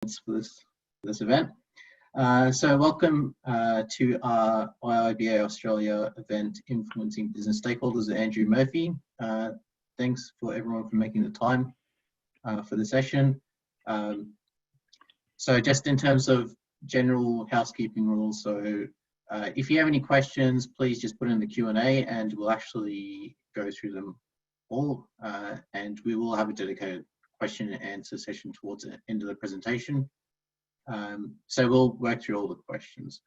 for this event. So welcome to our IIBA Australia event, Influencing Business Stakeholders with Andrew Murphy. Thanks for everyone for making the time for the session. So just in terms of general housekeeping rules, so if you have any questions, please just put in the Q&A and we'll actually go through them all, and we will have a dedicated question and answer session towards the end of the presentation. So we'll work through all the questions.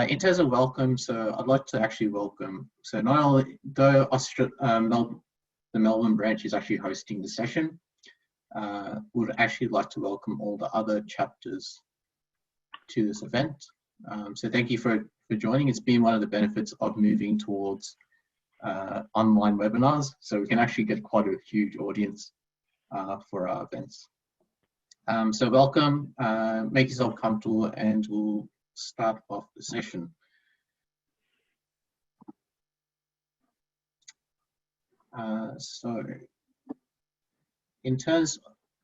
In terms of welcome, so I'd like to actually welcome, so not only though the Melbourne branch is actually hosting the session, would actually like to welcome all the other chapters to this event. So thank you for joining. It's been one of the benefits of moving towards online webinars, so we can actually get quite a huge audience for our events. So welcome, make yourself comfortable, and we'll start off the session.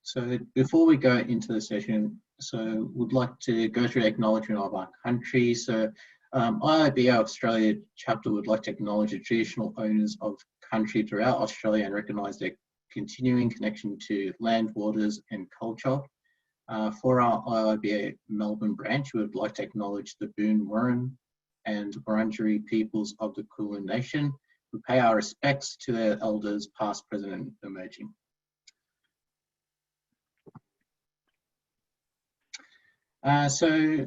So before we go into the session, so we'd like to go through acknowledgement of our country. So IIBA Australia chapter would like to acknowledge the traditional owners of country throughout Australia and recognise their continuing connection to land, waters and culture. For our IIBA Melbourne branch, we would like to acknowledge the Boon Wurrung and Wurundjeri peoples of the Kulin Nation. We pay our respects to their elders, past, present and emerging. So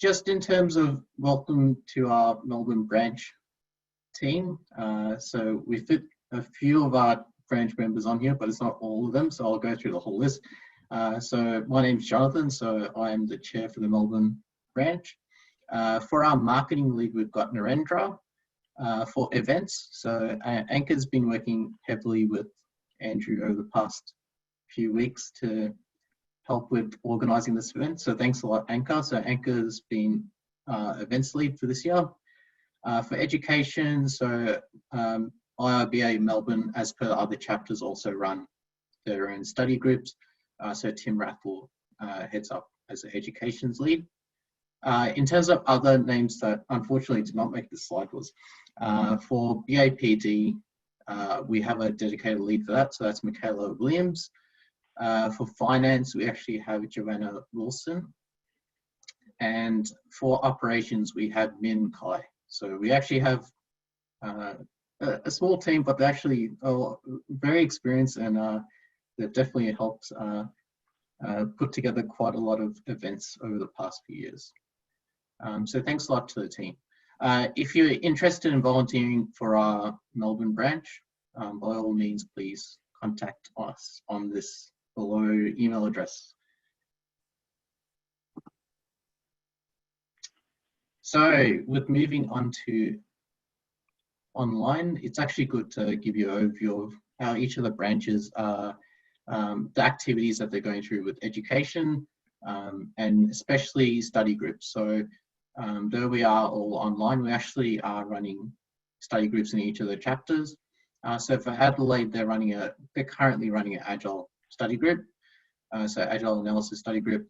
just in terms of welcome to our Melbourne branch team, so we fit a few of our branch members on here, but it's not all of them, so I'll go through the whole list. So my name's Jonathan, so I am the chair for the Melbourne branch. For our marketing lead, we've got Narendra. For events, so Anchor's been working heavily with Andrew over the past few weeks to help with organising this event, so thanks a lot, Anchor. So Anchor's been events lead for this year. For education, so IIBA Melbourne, as per other chapters, also run their own study groups. So Tim Rathwell heads up as the education's lead. In terms of other names that unfortunately did not make the slide was, for BAPD, we have a dedicated lead for that, so that's Michaela Williams. For finance, we actually have Joanna Wilson. And for operations, we have Min Kai. So we actually have a small team, but they're actually very experienced, and that definitely helped put together quite a lot of events over the past few years. So thanks a lot to the team. If you're interested in volunteering for our Melbourne branch, by all means, please contact us on this below email address. So with moving on to online, it's actually good to give you an overview of how each of the branches are, the activities that they're going through with education, and especially study groups. So though we are all online, we actually are running study groups in each of the chapters. So for Adelaide, they're currently running an Agile study group, so Agile Analysis Study Group.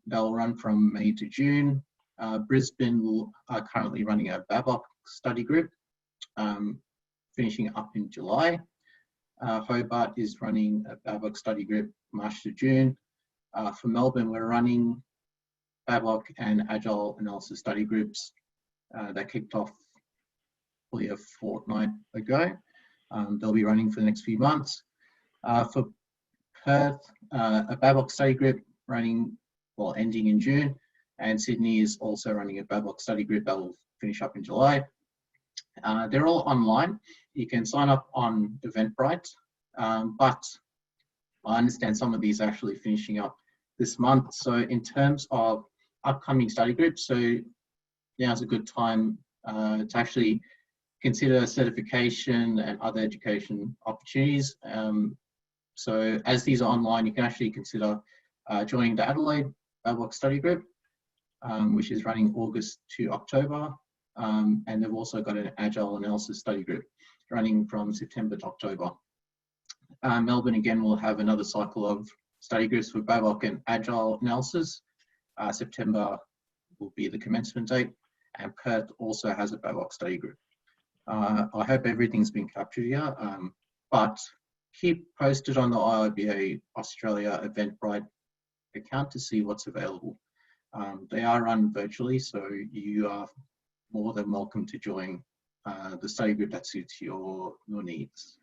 They'll run from May to June. Brisbane are currently running a Babok study group, finishing up in July. Hobart is running a Babok study group March to June. For Melbourne, we're running Babok and Agile Analysis study groups that kicked off probably a fortnight ago. They'll be running for the next few months. For Perth, a Babok study group ending in June, and Sydney is also running a Babok study group that will finish up in July. They're all online. You can sign up on Eventbrite, but I understand some of these are actually finishing up this month. So in terms of upcoming study groups, so now's a good time to actually consider certification and other education opportunities. So as these are online, you can actually consider joining the Adelaide Babok study group, which is running August to October. And they've also got an Agile Analysis study group running from September to October. Melbourne again will have another cycle of study groups for BABOK and Agile analysis. September will be the commencement date, and Perth also has a BABOK study group. I hope everything's been captured here, but keep posted on the IIBA Australia Eventbrite account to see what's available. They are run virtually, so you are more than welcome to join the study group that suits your needs.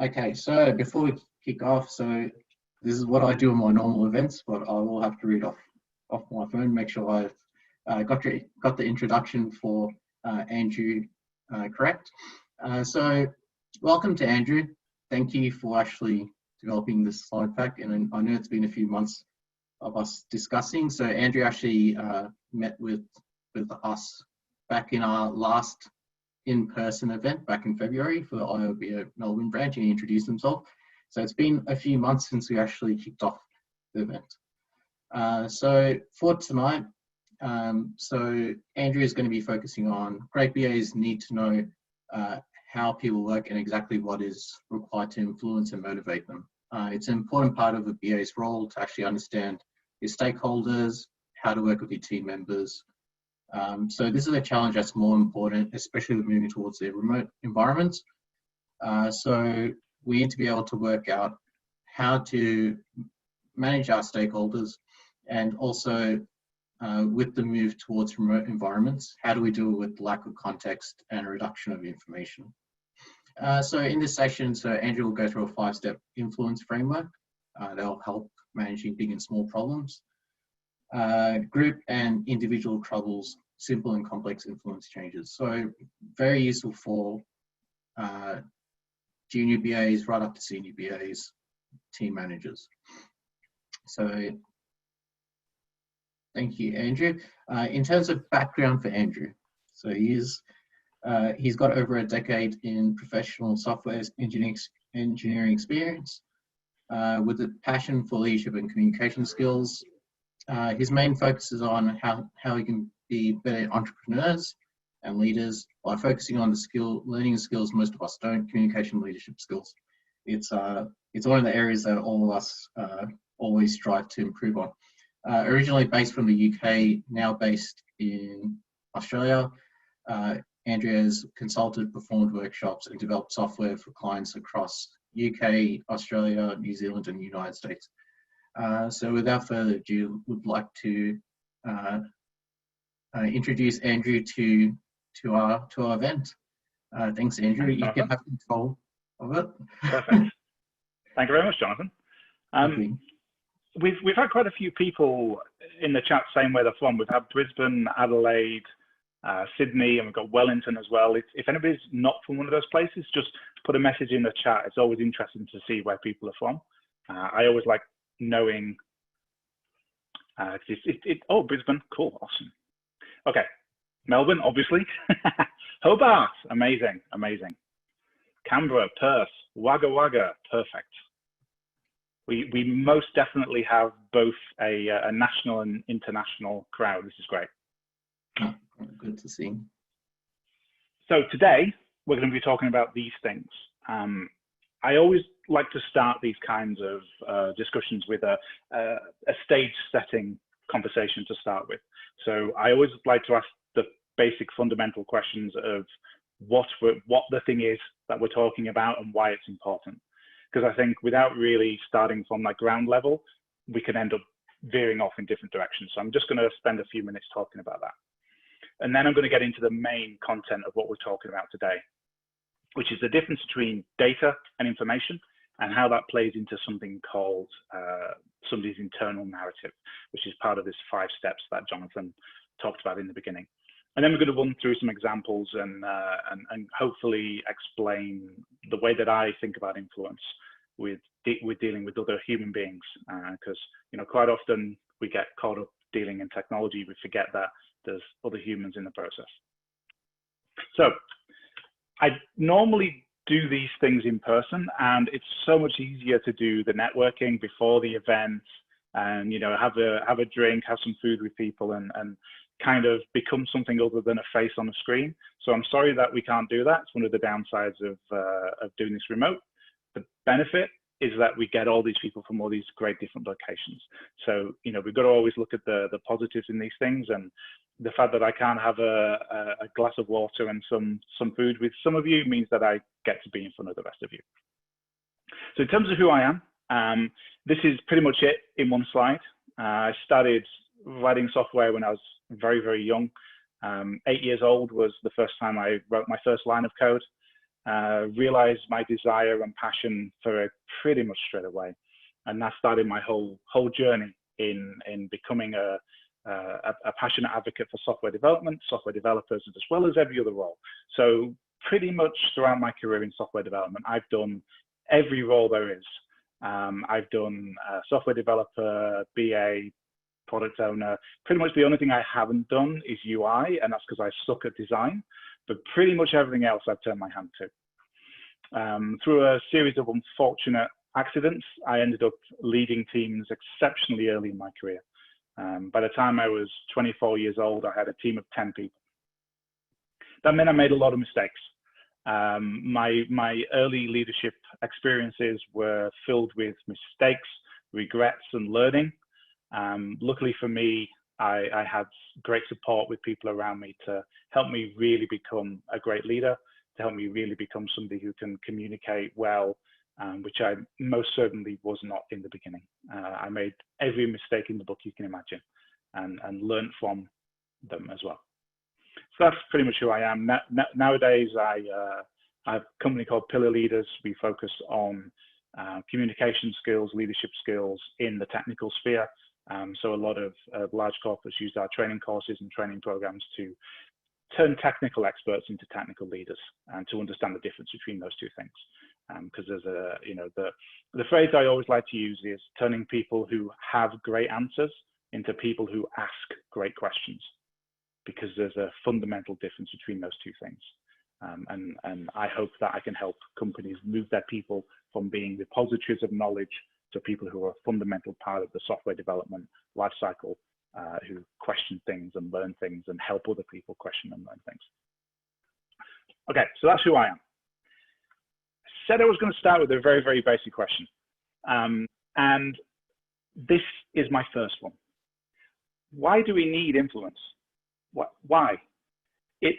Okay, so before we kick off, so this is what I do in my normal events, but I will have to read off my phone, make sure I've got the introduction for Andrew correct. So welcome to Andrew. Thank you for actually developing this slide pack, and I know it's been a few months of us discussing. So Andrew actually met with us back in our last in-person event back in February for the IIBA Melbourne branch, and he introduced himself. So it's been a few months since we actually kicked off the event. So for tonight, so Andrew is going to be focusing on great BAs need to know how people work and exactly what is required to influence and motivate them. It's an important part of a BA's role to actually understand your stakeholders, how to work with your team members. So this is a challenge that's more important, especially with moving towards the remote environments. So we need to be able to work out how to manage our stakeholders, and also with the move towards remote environments, how do we deal with lack of context and a reduction of information? So in this session, so Andrew will go through a 5-step influence framework that'll help managing big and small problems. Group and individual troubles, simple and complex influence changes. So very useful for junior BAs right up to senior BAs, team managers. So thank you, Andrew. In terms of background for Andrew, so he's got over a decade in professional software engineering experience with a passion for leadership and communication skills. His main focus is on how he can be better entrepreneurs and leaders by focusing on learning skills most of us don't, communication leadership skills. It's one of the areas that all of us always strive to improve on. Originally based from the UK, now based in Australia, Andrew has consulted, performed workshops and developed software for clients across UK, Australia, New Zealand and the United States. So without further ado, would like to introduce Andrew to our event. Thanks, Andrew. Thanks, you can have control of it. Perfect. Thank you very much, Jonathan. We've had quite a few people in the chat saying where they're from. We've had Brisbane, Adelaide, Sydney, and we've got Wellington as well. If anybody's not from one of those places, just put a message in the chat. It's always interesting to see where people are from. I always like knowing. Oh, Brisbane, cool, awesome. Okay, Melbourne, obviously. Hobart, amazing, amazing. Canberra, Perth, Wagga Wagga, perfect. We most definitely have both a national and international crowd. This is great. Oh, good to see. So today we're going to be talking about these things. I always like to start these kinds of discussions with a stage setting conversation to start with. So I always like to ask the basic fundamental questions of what the thing is that we're talking about and why it's important. Because I think without really starting from that ground level, we can end up veering off in different directions. So I'm just going to spend a few minutes talking about that. And then I'm going to get into the main content of what we're talking about today, which is the difference between data and information and how that plays into something called somebody's internal narrative, which is part of this 5 steps that Jonathan talked about in the beginning. And then we're going to run through some examples and hopefully explain the way that I think about influence with dealing with other human beings. Because quite often we get caught up dealing in technology, we forget that there's other humans in the process. So I normally do these things in person, and it's so much easier to do the networking before the event, and have a drink, have some food with people, and kind of become something other than a face on a screen. So I'm sorry that we can't do that. It's one of the downsides of doing this remote. The benefit is that we get all these people from all these great different locations. So, you know, we've got to always look at the positives in these things, and the fact that I can't have a glass of water and some food with some of you means that I get to be in front of the rest of you. So in terms of who I am, this is pretty much it in one slide. I started writing software when I was very, very young. 8 years old was the first time I wrote my first line of code. Realized my desire and passion for it pretty much straight away, and that started my whole journey in becoming a passionate advocate for software development, software developers, as well as every other role. So pretty much throughout my career in software development, I've done every role there is. I've done software developer, BA, product owner. Pretty much the only thing I haven't done is UI, and that's because I suck at design. But pretty much everything else I've turned my hand to. Through a series of unfortunate accidents, I ended up leading teams exceptionally early in my career. By the time I was 24 years old, I had a team of 10 people. That meant I made a lot of mistakes. My early leadership experiences were filled with mistakes, regrets, and learning. Luckily for me, I had great support with people around me to help me really become a great leader, to help me really become somebody who can communicate well, which I most certainly was not in the beginning. I made every mistake in the book you can imagine, and learned from them as well. So that's pretty much who I am. Nowadays, I have a company called Pillar Leaders. We focus on communication skills, leadership skills in the technical sphere. So a lot of large corporates use our training courses and training programs to turn technical experts into technical leaders, and to understand the difference between those two things. Because there's a, you know, the phrase I always like to use is turning people who have great answers into people who ask great questions, because there's a fundamental difference between those two things. And I hope that I can help companies move their people from being repositories of knowledge to people who are a fundamental part of the software development lifecycle, who question things and learn things and help other people question and learn things. Okay, so that's who I am. I said I was going to start with a very, very basic question. And this is my first one. Why do we need influence? Why? It's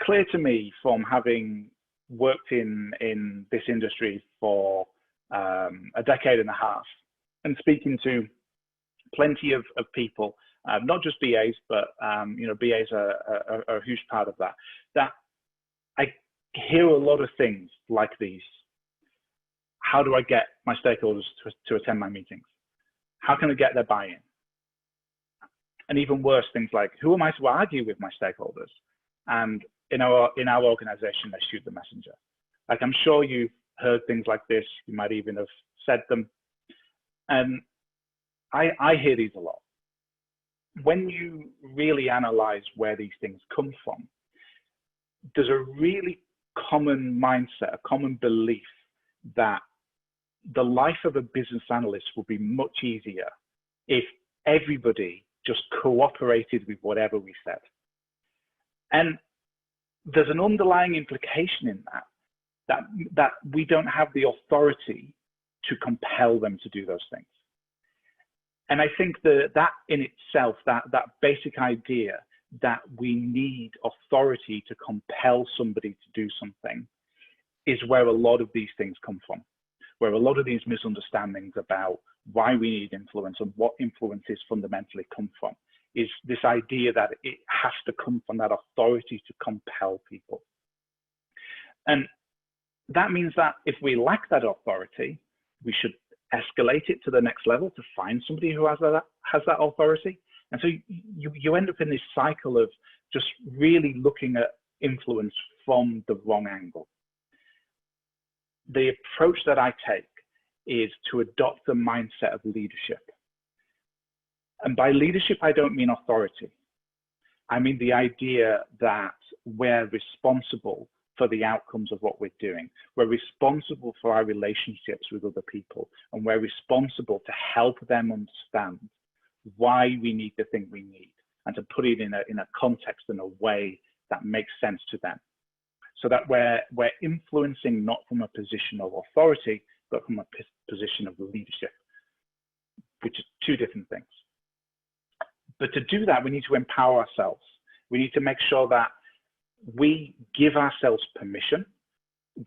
clear to me from having worked in this industry for a decade and a half, and speaking to plenty of people, not just BAs, but you know, BAs are a huge part of that. That I hear a lot of things like these. How do I get my stakeholders to attend my meetings? How can I get their buy-in? And even worse, things like, who am I to argue with my stakeholders? And in our organization, they shoot the messenger. Like, I'm sure you've heard things like this. You might even have said them. And I hear these a lot. When you really analyze where these things come from, there's a really common mindset, a common belief that the life of a business analyst would be much easier if everybody just cooperated with whatever we said. And there's an underlying implication in that we don't have the authority to compel them to do those things. And I think that in itself, that basic idea that we need authority to compel somebody to do something, is where a lot of these things come from, where a lot of these misunderstandings about why we need influence and what influences fundamentally come from, is this idea that it has to come from that authority to compel people. And that means that if we lack that authority, we should escalate it to the next level to find somebody who has that authority. And so you end up in this cycle of just really looking at influence from the wrong angle. The approach that I take is to adopt the mindset of leadership. And by leadership, I don't mean authority. I mean the idea that we're responsible for the outcomes of what we're doing. We're responsible for our relationships with other people, and we're responsible to help them understand why we need the thing we need, and to put it in a context and a way that makes sense to them. so that we're influencing not from a position of authority, but from a position of leadership, which is two different things. But to do that, we need to empower ourselves. We need to make sure that we give ourselves permission,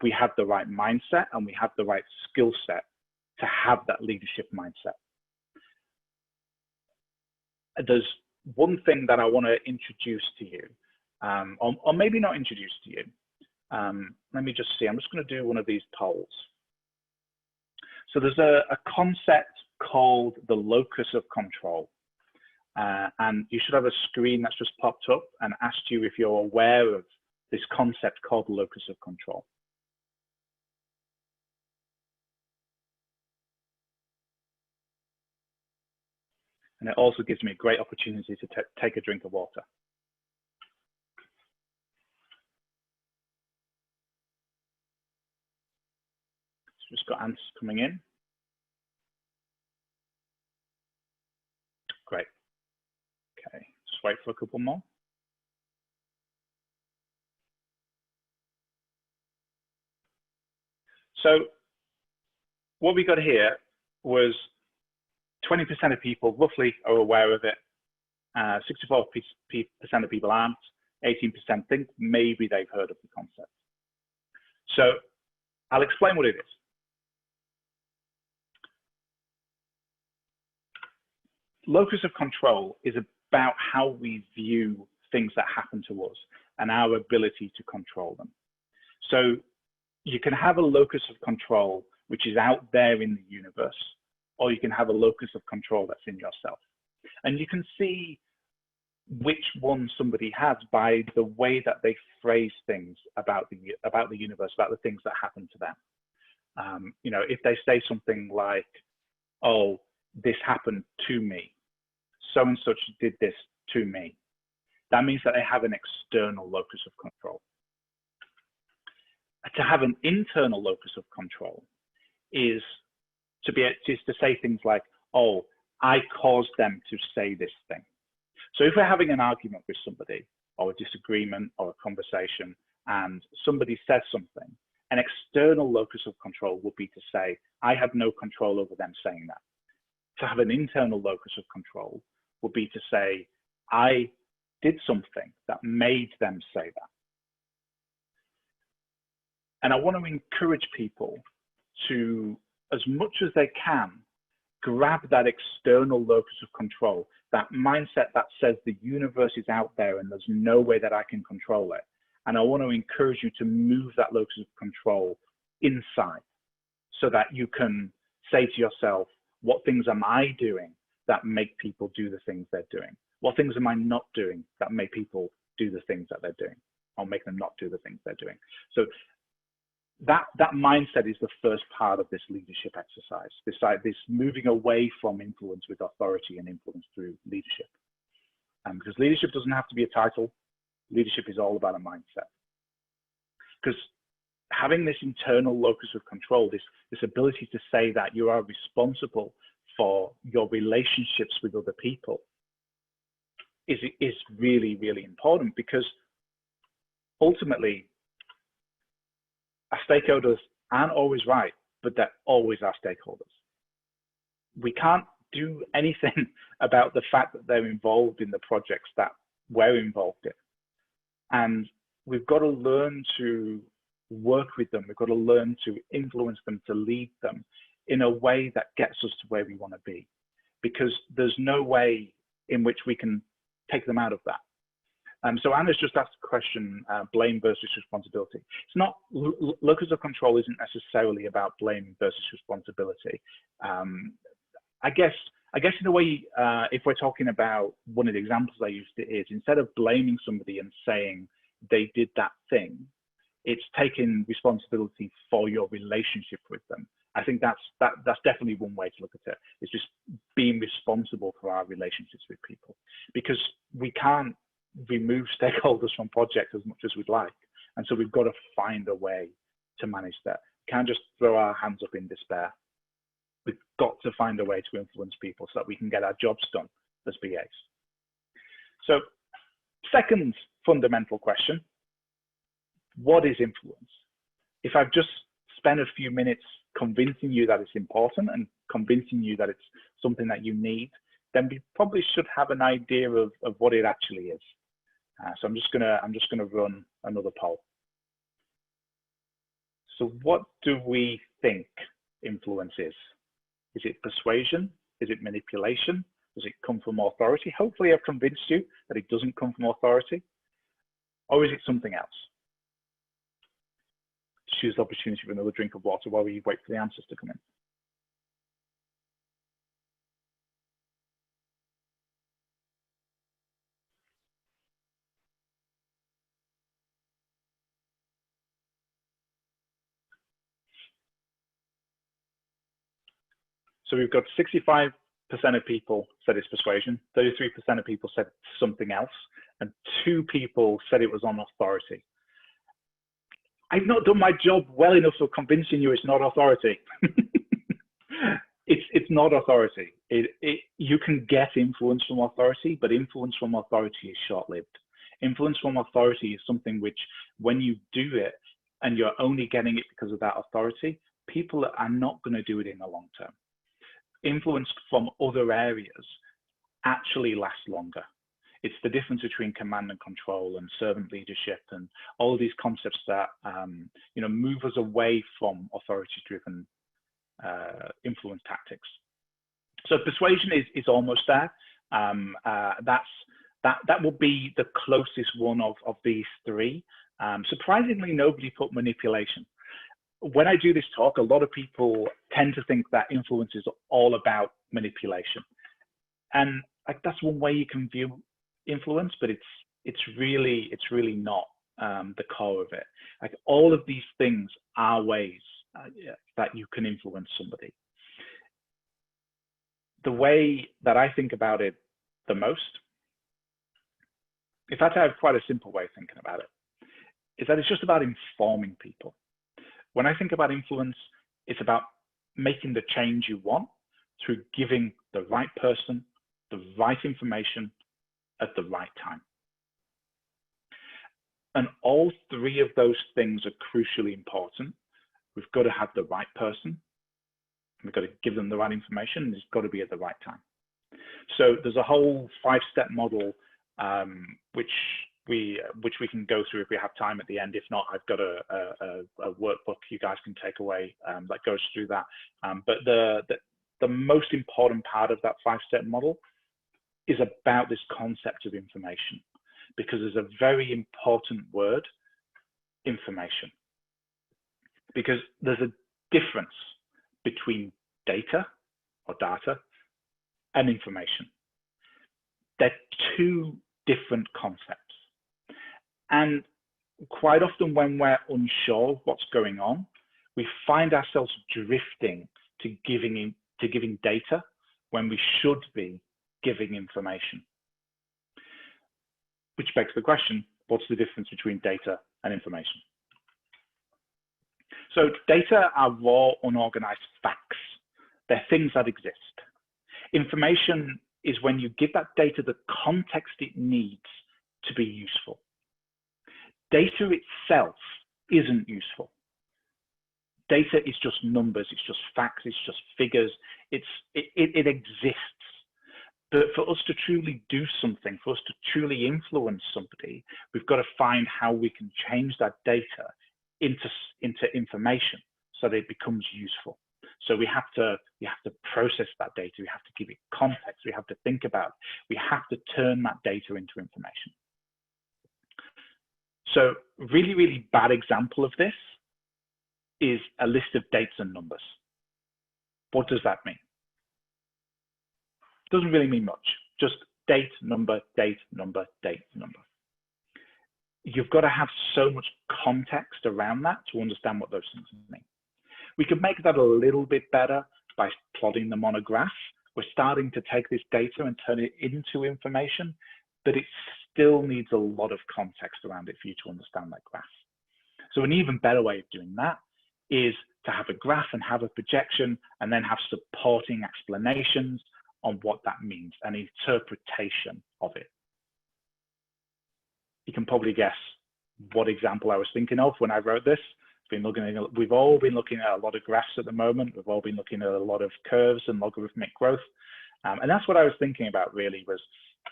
we have the right mindset, and we have the right skill set to have that leadership mindset. There's one thing that I want to introduce to you, or maybe not introduce to you. Let me just see, I'm just going to do one of these polls. So there's a concept called the locus of control. And you should have a screen that's just popped up and asked you if you're aware of this concept called the locus of control. And it also gives me a great opportunity to take a drink of water. So just got answers coming in. Great. Okay, just wait for a couple more. So what we got here was 20% of people roughly are aware of it. 64% of people aren't. 18% think maybe they've heard of the concept. So I'll explain what it is. Locus of control is about how we view things that happen to us and our ability to control them. So you can have a locus of control which is out there in the universe, or you can have a locus of control that's in yourself. And you can see which one somebody has by the way that they phrase things about the universe, about the things that happen to them. You know, if they say something like, "Oh, this happened to me. So and such did this to me," that means that they have an external locus of control. To have an internal locus of control is to say things like, "Oh, I caused them to say this thing." So if we're having an argument with somebody, or a disagreement, or a conversation, and somebody says something, an external locus of control would be to say, "I have no control over them saying that." To have an internal locus of control would be to say, "I did something that made them say that." And I want to encourage people to, as much as they can, grab that external locus of control, that mindset that says the universe is out there and there's no way that I can control it. And I want to encourage you to move that locus of control inside so that you can say to yourself, what things am I doing that make people do the things they're doing? What things am I not doing that make people do the things that they're doing, or make them not do the things they're doing? So that mindset is the first part of this leadership exercise, this moving away from influence with authority and influence through leadership. Because leadership doesn't have to be a title. Leadership is all about a mindset. Because having this internal locus of control, this ability to say that you are responsible for your relationships with other people is really, really important, because ultimately our stakeholders aren't always right, but they're always our stakeholders. We can't do anything about the fact that they're involved in the projects that we're involved in. And we've got to learn to work with them. We've got to learn to influence them, to lead them in a way that gets us to where we want to be, because there's no way in which we can take them out of that. So Anna's just asked a question, blame versus responsibility. It's not, locus of control isn't necessarily about blame versus responsibility. I guess in a way, if we're talking about one of the examples I used, it is, instead of blaming somebody and saying they did that thing, it's taking responsibility for your relationship with them. I think that's definitely one way to look at it. It's just being responsible for our relationships with people, because we can't remove stakeholders from projects as much as we'd like, and so we've got to find a way to manage that. We can't just throw our hands up in despair. We've got to find a way to influence people so that we can get our jobs done as BAs. So, second fundamental question: what is influence? If I've just spent a few minutes convincing you that it's important and convincing you that it's something that you need, then we probably should have an idea of what it actually is. So I'm just gonna run another poll. So what do we think influence is? Is it persuasion? Is it manipulation? Does it come from authority? Hopefully I've convinced you that it doesn't come from authority. Or is it something else? Choose the opportunity for another drink of water while we wait for the answers to come in. So we've got 65% of people said it's persuasion, 33% of people said something else, and 2 people said it was on authority. I've not done my job well enough for convincing you it's not authority. It's not authority. You can get influence from authority, but influence from authority is short-lived. Influence from authority is something which, when you do it and you're only getting it because of that authority, people are not going to do it in the long term. Influence from other areas actually lasts longer. It's the difference between command and control and servant leadership and all of these concepts that move us away from authority-driven influence tactics. So persuasion is almost there. That will be the closest one of these 3. Surprisingly, nobody put manipulation. When I do this talk, a lot of people tend to think that influence is all about manipulation, and that's one way you can view influence, but it's really not the core of it. Like, all of these things are ways that you can influence somebody. The way that I think about it the most, in fact, I have quite a simple way of thinking about it, is that it's just about informing people. When I think about influence, it's about making the change you want through giving the right person the right information at the right time. And all 3 of those things are crucially important. We've got to have the right person, we've got to give them the right information, and it's got to be at the right time. So there's a whole 5-step model which we can go through if we have time at the end. If not, I've got a workbook you guys can take away that goes through that. But the most important part of that 5-step model is about this concept of information, because there's a very important word, information. Because there's a difference between data or data and information. They're 2 different concepts. And quite often when we're unsure of what's going on, we find ourselves drifting to giving data when we should be giving information. Which begs the question, what's the difference between data and information? So data are raw, unorganized facts. They're things that exist. Information is when you give that data the context it needs to be useful. Data itself isn't useful. Data is just numbers, it's just facts, it's just figures, it exists. But for us to truly do something, for us to truly influence somebody, we've got to find how we can change that data into information so that it becomes useful. So we have to process that data, we have to give it context, we have to think about it, we have to turn that data into information. So really, really bad example of this is a list of dates and numbers. What does that mean? Doesn't really mean much, just date, number, date, number, date, number. You've got to have so much context around that to understand what those things mean. We could make that a little bit better by plotting them on a graph. We're starting to take this data and turn it into information, but it still needs a lot of context around it for you to understand that graph. So an even better way of doing that is to have a graph and have a projection and then have supporting explanations on what that means, an interpretation of it. You can probably guess what example I was thinking of when I wrote this. We've all been looking at a lot of graphs at the moment. We've all been looking at a lot of curves and logarithmic growth. And that's what I was thinking about really was,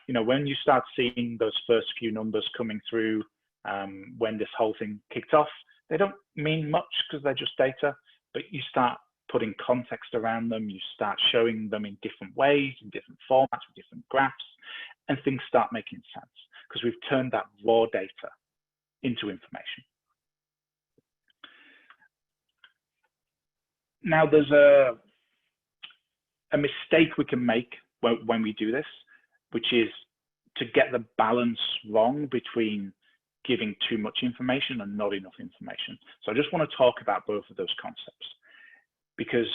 when you start seeing those first few numbers coming through when this whole thing kicked off, they don't mean much because they're just data, but you start putting context around them, you start showing them in different ways, in different formats, with different graphs, and things start making sense because we've turned that raw data into information. Now, there's a mistake we can make when we do this, which is to get the balance wrong between giving too much information and not enough information. So I just want to talk about both of those concepts, because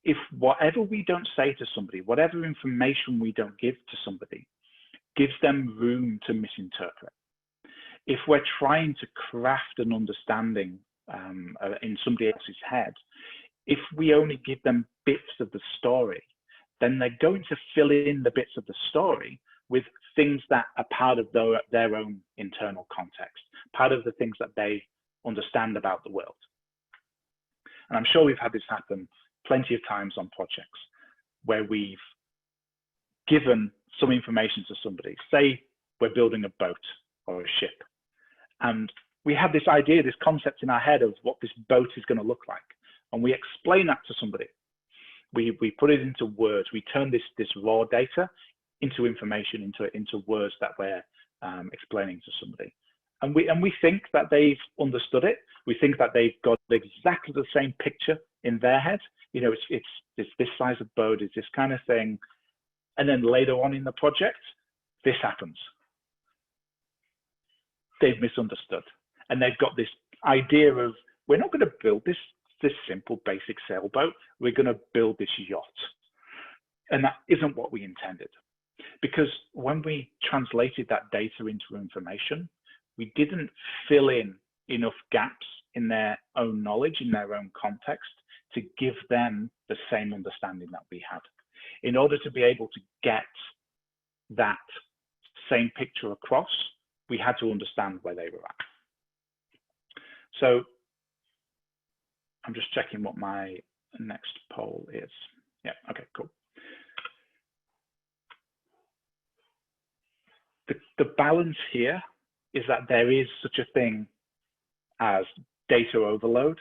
if whatever we don't say to somebody, whatever information we don't give to somebody, gives them room to misinterpret. If we're trying to craft an understanding in somebody else's head, if we only give them bits of the story, then they're going to fill in the bits of the story with things that are part of their own internal context, part of the things that they understand about the world. And I'm sure we've had this happen plenty of times on projects where we've given some information to somebody. Say we're building a boat or a ship, and we have this idea, this concept in our head of what this boat is going to look like. And we explain that to somebody. We put it into words. We turn this raw data into information, into words that we're explaining to somebody. And we think that they've understood it. We think that they've got exactly the same picture in their head. It's this size of boat, it's this kind of thing. And then later on in the project, this happens. They've misunderstood. And they've got this idea of, we're not going to build this simple basic sailboat, we're going to build this yacht. And that isn't what we intended. Because when we translated that data into information, we didn't fill in enough gaps in their own knowledge, in their own context, to give them the same understanding that we had. In order to be able to get that same picture across, we had to understand where they were at. So I'm just checking what my next poll is. Yeah, okay, cool. The balance here is that there is such a thing as data overload,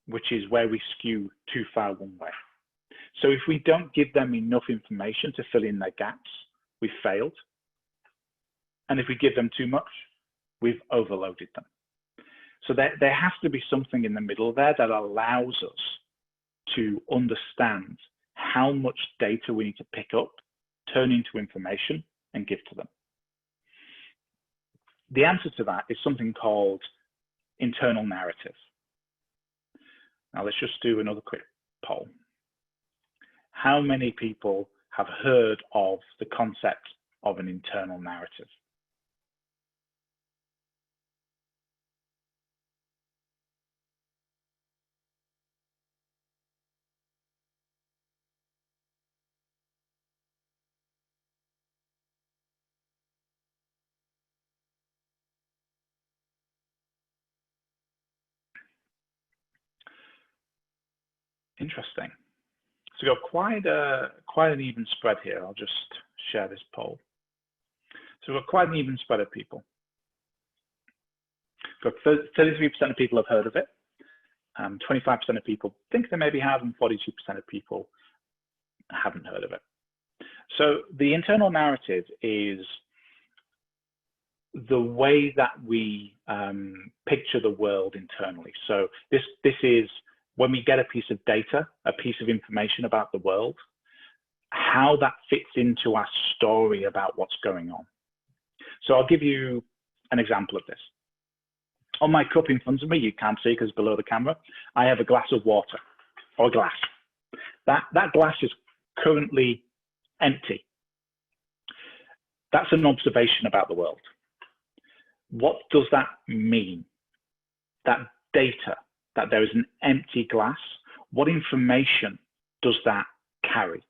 which is where we skew too far one way. So if we don't give them enough information to fill in their gaps, we've failed. And if we give them too much, we've overloaded them. So there has to be something in the middle there that allows us to understand how much data we need to pick up, turn into information, and give to them. The answer to that is something called internal narrative. Now let's just do another quick poll. How many people have heard of the concept of an internal narrative? Interesting. So we've got quite an even spread here. I'll just share this poll. So we've got quite an even spread of people. We've got 33% of people have heard of it. 25% of people think they maybe have, and 42% of people haven't heard of it. So the internal narrative is the way that we picture the world internally. So this is when we get a piece of data, a piece of information about the world, how that fits into our story about what's going on. So I'll give you an example of this. On my cup in front of me, you can't see because below the camera, I have a glass of water, or glass. That glass is currently empty. That's an observation about the world. What does that mean? That data, that there is an empty glass, what information does that carry?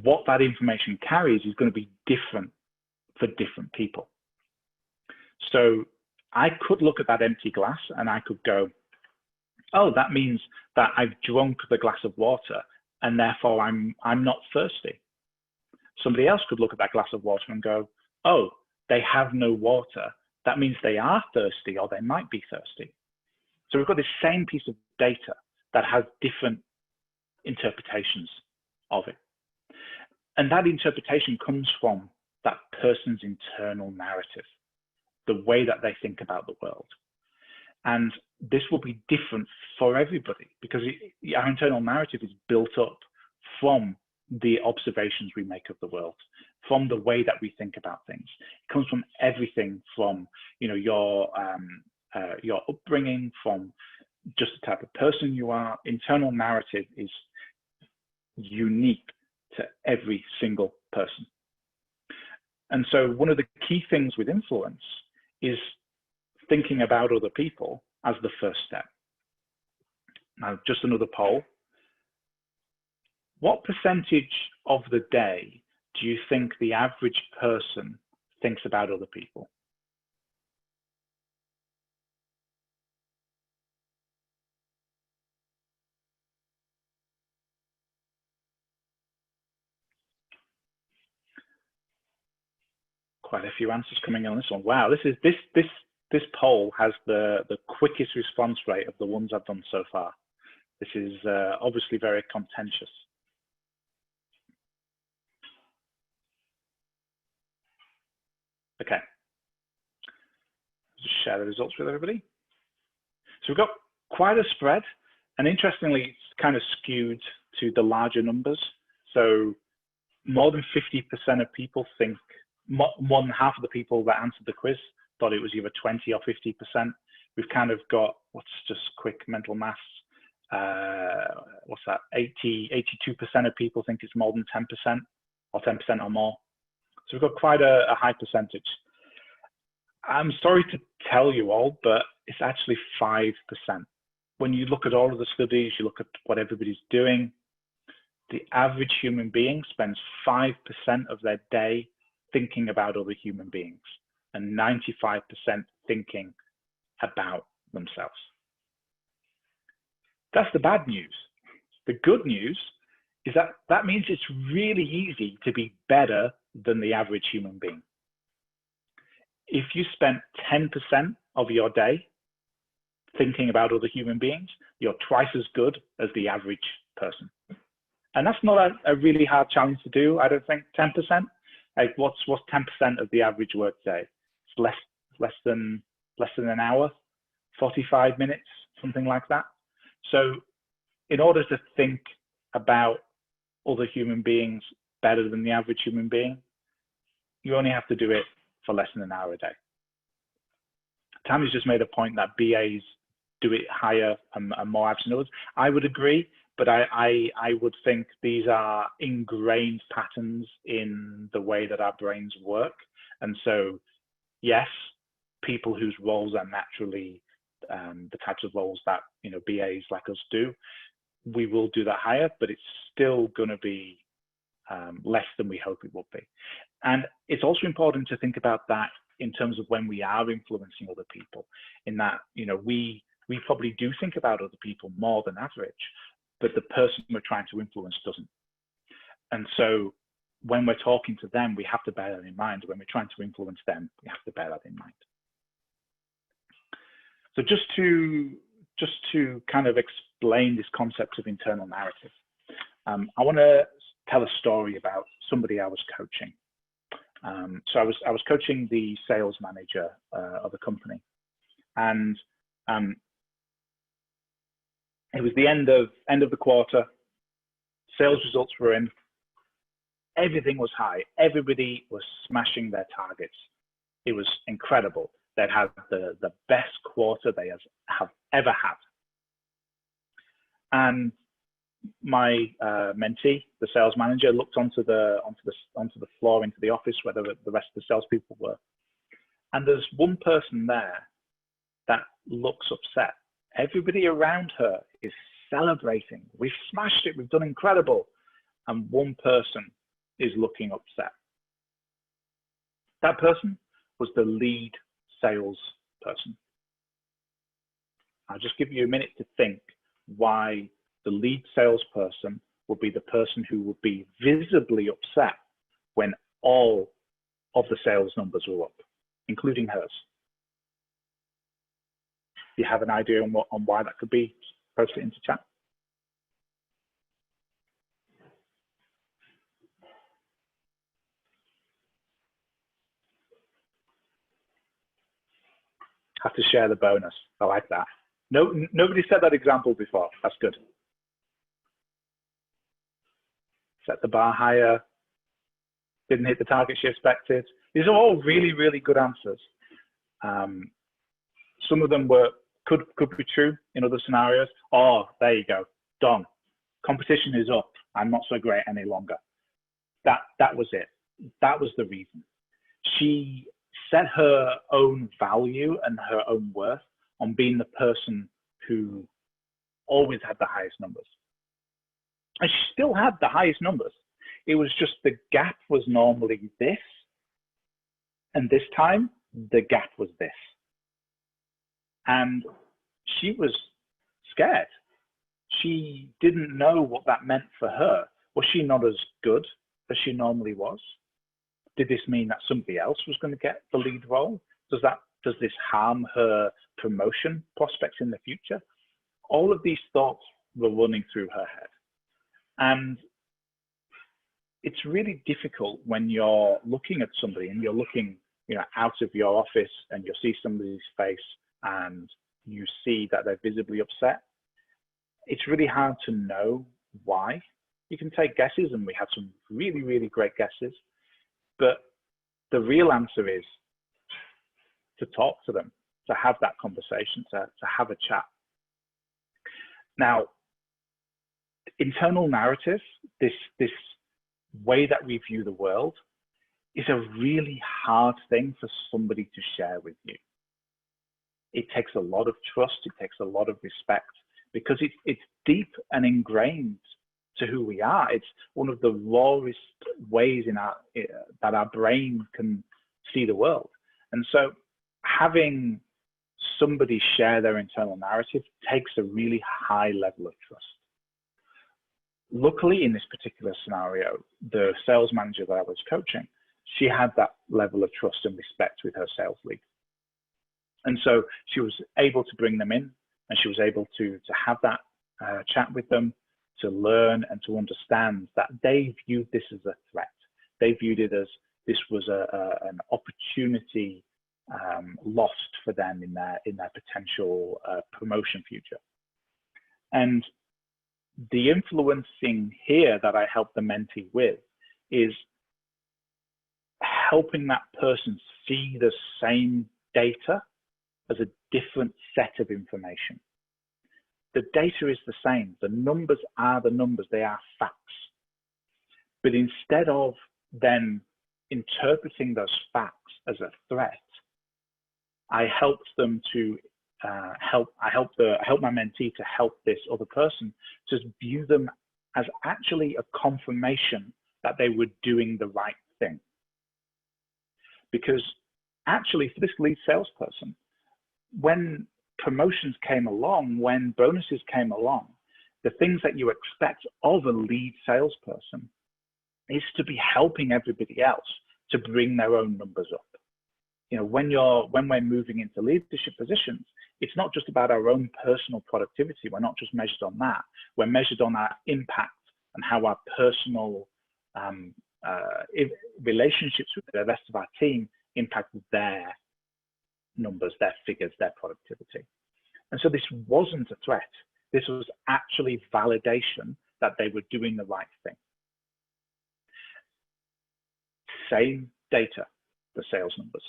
What that information carries is going to be different for different people. So I could look at that empty glass and I could go, oh, that means that I've drunk the glass of water and therefore I'm not thirsty. Somebody else could look at that glass of water and go, oh, they have no water. That means they are thirsty, or they might be thirsty. So we've got this same piece of data that has different interpretations of it. And that interpretation comes from that person's internal narrative, the way that they think about the world. And this will be different for everybody, because our internal narrative is built up from the observations we make of the world, from the way that we think about things. It comes from everything from, you know, your upbringing, from just the type of person you are. Internal narrative is unique to every single person. And so one of the key things with influence is thinking about other people as the first step. Now, just another poll. What percentage of the day do you think the average person thinks about other people? Quite a few answers coming in on this one. Wow, this poll has the quickest response rate of the ones I've done so far. This is obviously very contentious. Okay, just share the results with everybody. So we've got quite a spread, and interestingly, it's kind of skewed to the larger numbers. So more than 50% of people think, more than half of the people that answered the quiz thought it was either 20 or 50%. We've kind of got, what's just quick mental maths, what's that, 82% of people think it's more than 10% or 10% or more. So we've got quite a high percentage. I'm sorry to tell you all, but it's actually 5%. When you look at all of the studies, you look at what everybody's doing, the average human being spends 5% of their day thinking about other human beings and 95% thinking about themselves. That's the bad news. The good news is that that means it's really easy to be better than the average human being. If you spent 10% of your day thinking about other human beings, you're twice as good as the average person. And that's not a really hard challenge to do, I don't think. 10%. Like what's 10% of the average work day? It's less than an hour, 45 minutes, something like that. So in order to think about other human beings better than the average human being, you only have to do it for less than an hour a day. Tammy's just made a point that BAs do it higher and more absent hours. I would agree, but I would think these are ingrained patterns in the way that our brains work. And so, yes, people whose roles are naturally the types of roles that, you know, BAs like us do, we will do that higher, but it's still going to be less than we hope it will be. And it's also important to think about that in terms of when we are influencing other people, in that, you know, we probably do think about other people more than average, but the person we're trying to influence doesn't. And so when we're talking to them, we have to bear that in mind. When we're trying to influence them, we have to bear that in mind. So just to kind of explain this concept of internal narrative, I want to tell a story about somebody I was coaching. So I was coaching the sales manager of a company, and it was the end of the quarter. Sales results were in. Everything was high. Everybody was smashing their targets. It was incredible. They'd had the best quarter they have ever had. And my mentee, the sales manager, looked onto the floor into the office where the rest of the salespeople were. And there's one person there that looks upset. Everybody around her is celebrating. We've smashed it. We've done incredible. And one person is looking upset. That person was the lead sales person. I'll just give you a minute to think why the lead salesperson would be the person who would be visibly upset when all of the sales numbers were up, including hers. Do you have an idea on why that could be? Post it into chat. Have to share the bonus. I like that. No, nobody said that example before. That's good. Set the bar higher. Didn't hit the target she expected. These are all really, really good answers. Some of them could be true in other scenarios. Oh, there you go. Done. Competition is up. I'm not so great any longer. That was it. That was the reason. She set her own value and her own worth on being the person who always had the highest numbers. And she still had the highest numbers. It was just the gap was normally this, and this time the gap was this. And she was scared. She didn't know what that meant for her. Was she not as good as she normally was? Did this mean that somebody else was going to get the lead role? Does this harm her promotion prospects in the future? All of these thoughts were running through her head. And it's really difficult when you're looking at somebody and you're looking, out of your office and you see somebody's face and you see that they're visibly upset. It's really hard to know why. You can take guesses, and we had some really, really great guesses. But the real answer is to talk to them, to have that conversation, to have a chat. Now, internal narrative, this way that we view the world, is a really hard thing for somebody to share with you. It takes a lot of trust, it takes a lot of respect, because it's deep and ingrained to who we are. It's one of the rawest ways that our brain can see the world. And so having somebody share their internal narrative takes a really high level of trust. Luckily, in this particular scenario, the sales manager that I was coaching, she had that level of trust and respect with her sales lead. And so she was able to bring them in, and she was able to have that chat with them, to learn and to understand that they viewed this as a threat. They viewed it as this was an opportunity lost for them in their potential promotion future. And the influencing here that I help the mentee with is helping that person see the same data as a different set of information. The data is the same. The numbers are the numbers. They are facts. But instead of then interpreting those facts as a threat, I helped them to help my mentee to help this other person to view them as actually a confirmation that they were doing the right thing. Because actually, for this lead salesperson, when promotions came along, when bonuses came along, the things that you expect of a lead salesperson is to be helping everybody else to bring their own numbers up. When we're moving into leadership positions, it's not just about our own personal productivity. We're not just measured on that. We're measured on our impact and how our personal relationships with the rest of our team impact their numbers, their figures, their productivity. And so this wasn't a threat. This was actually validation that they were doing the right thing. Same data, the sales numbers.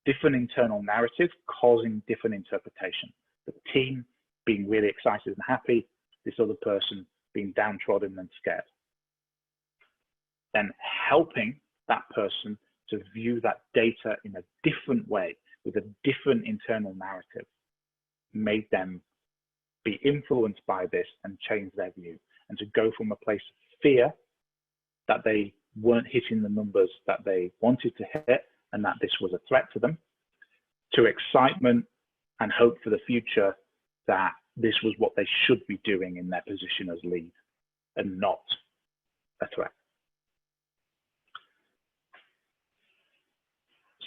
Different internal narrative causing different interpretation. The team being really excited and happy, this other person being downtrodden and scared. Then helping that person to view that data in a different way, with a different internal narrative, made them be influenced by this and change their view, and to go from a place of fear that they weren't hitting the numbers that they wanted to hit and that this was a threat to them, to excitement and hope for the future that this was what they should be doing in their position as lead and not a threat.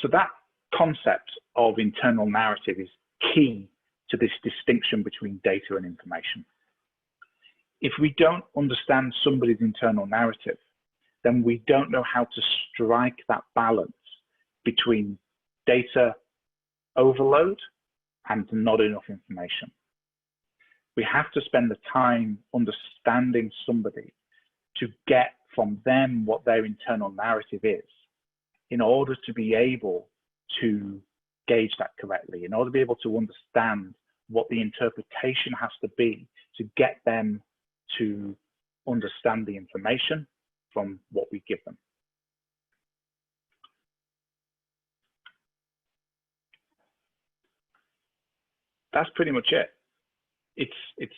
So that concept of internal narrative is key to this distinction between data and information. If we don't understand somebody's internal narrative, then we don't know how to strike that balance between data overload and not enough information. We have to spend the time understanding somebody to get from them what their internal narrative is in order to be able to gauge that correctly, in order to be able to understand what the interpretation has to be to get them to understand the information from what we give them. That's pretty much it. It's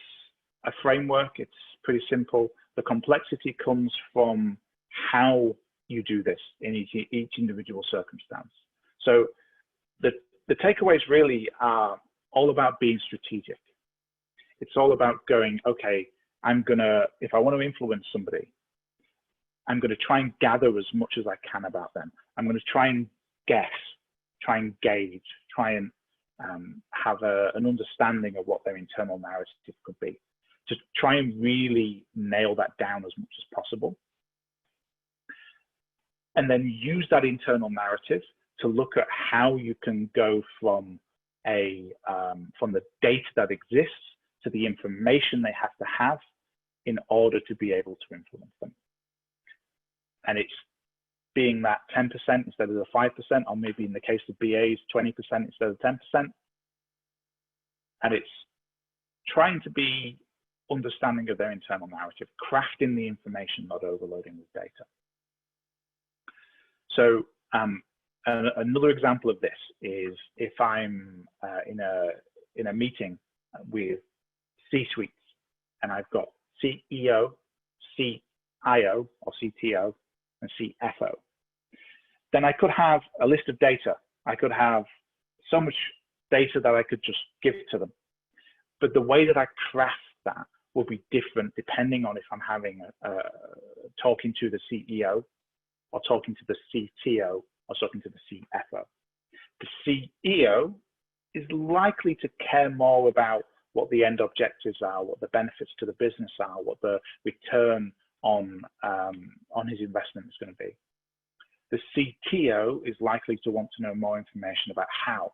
a framework, it's pretty simple. The complexity comes from how you do this in each individual circumstance. So the takeaways really are all about being strategic. It's all about going, okay, if I want to influence somebody, I'm going to try and gather as much as I can about them. I'm going to try and guess, try and gauge, try and have an understanding of what their internal narrative could be, to try and really nail that down as much as possible. And then use that internal narrative to look at how you can go from the data that exists to the information they have to have in order to be able to influence them. And it's being that 10% instead of the 5%, or maybe in the case of BAs, 20% instead of 10%. And it's trying to be understanding of their internal narrative, crafting the information, not overloading with data. So another example of this is if I'm in a meeting with C-suites and I've got CEO, CIO or CTO, and CFO, then I could have a list of data. I could have so much data that I could just give to them. But the way that I craft that will be different depending on if I'm having talking to the CEO or talking to the CTO or talking to the CFO. The CEO is likely to care more about what the end objectives are, what the benefits to the business are, what the return on his investment is going to be. The CTO is likely to want to know more information about how.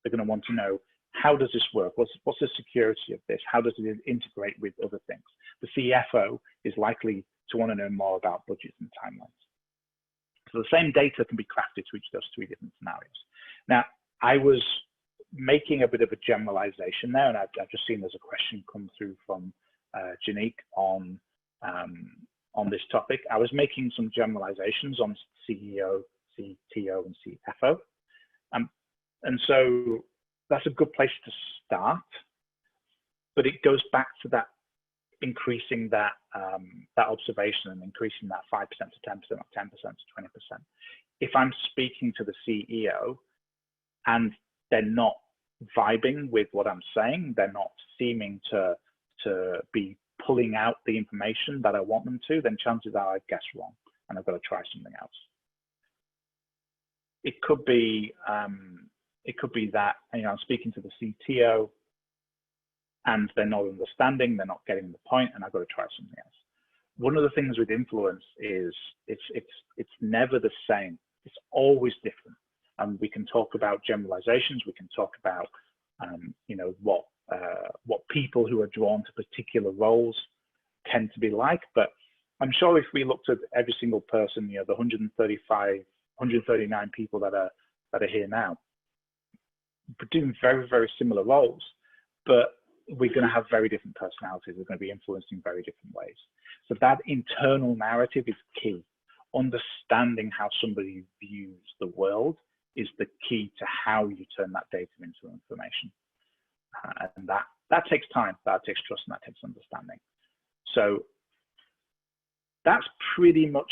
They're going to want to know, how does this work? What's the security of this? How does it integrate with other things? The CFO is likely to want to know more about budgets and timelines. So the same data can be crafted to each of those three different scenarios. Now, I was making a bit of a generalization there, and I've just seen there's a question come through from Janique on this topic. I was making some generalizations on CEO, CTO, and CFO. And so that's a good place to start, but it goes back to that increasing that observation and increasing that 5% to 10% or 10% to 20%. If I'm speaking to the CEO and they're not vibing with what I'm saying, they're not seeming to be pulling out the information that I want them to, then chances are I've guessed wrong and I've got to try something else. It could be that, you know, I'm speaking to the CTO and they're not understanding, they're not getting the point, and I've got to try something else. One of the things with influence is it's never the same. It's always different. And we can talk about generalizations. We can talk about you know, what people who are drawn to particular roles tend to be like. But I'm sure if we looked at every single person, you know, the 139 people that are here now, we're doing very, very similar roles, but we're going to have very different personalities. We're going to be influenced in very different ways. So that internal narrative is key. Understanding how somebody views the world is the key to how you turn that data into information. And that takes time, that takes trust, and that takes understanding. So that's pretty much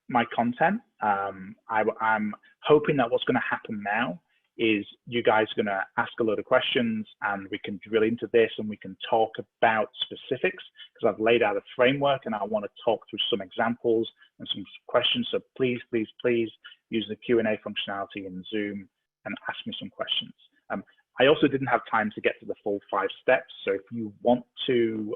my content. I'm hoping that what's going to happen now is you guys are going to ask a load of questions and we can drill into this and we can talk about specifics, because I've laid out a framework and I want to talk through some examples and some questions. So please, please, please use the Q&A functionality in Zoom and ask me some questions. I also didn't have time to get to the full 5 steps. So if you want to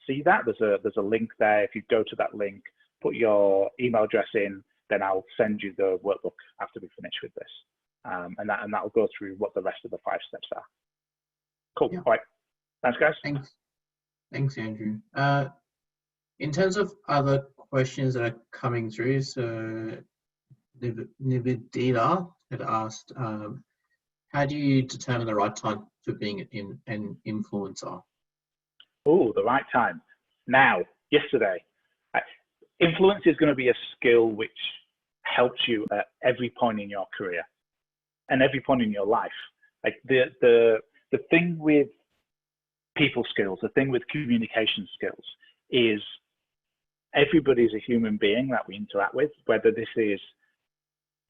see that, there's a link there. If you go to that link, put your email address in, then I'll send you the workbook after we finish with this. And that will go through what the rest of the 5 steps are. Cool. Yeah. All right. Thanks, guys. Thanks, Andrew. In terms of other questions that are coming through, so Nivedita had asked, how do you determine the right time for being an influencer? Oh, the right time. Now, yesterday. Influence is going to be a skill which helps you at every point in your career and every point in your life. Like the thing with people skills, the thing with communication skills is everybody's a human being that we interact with, whether this is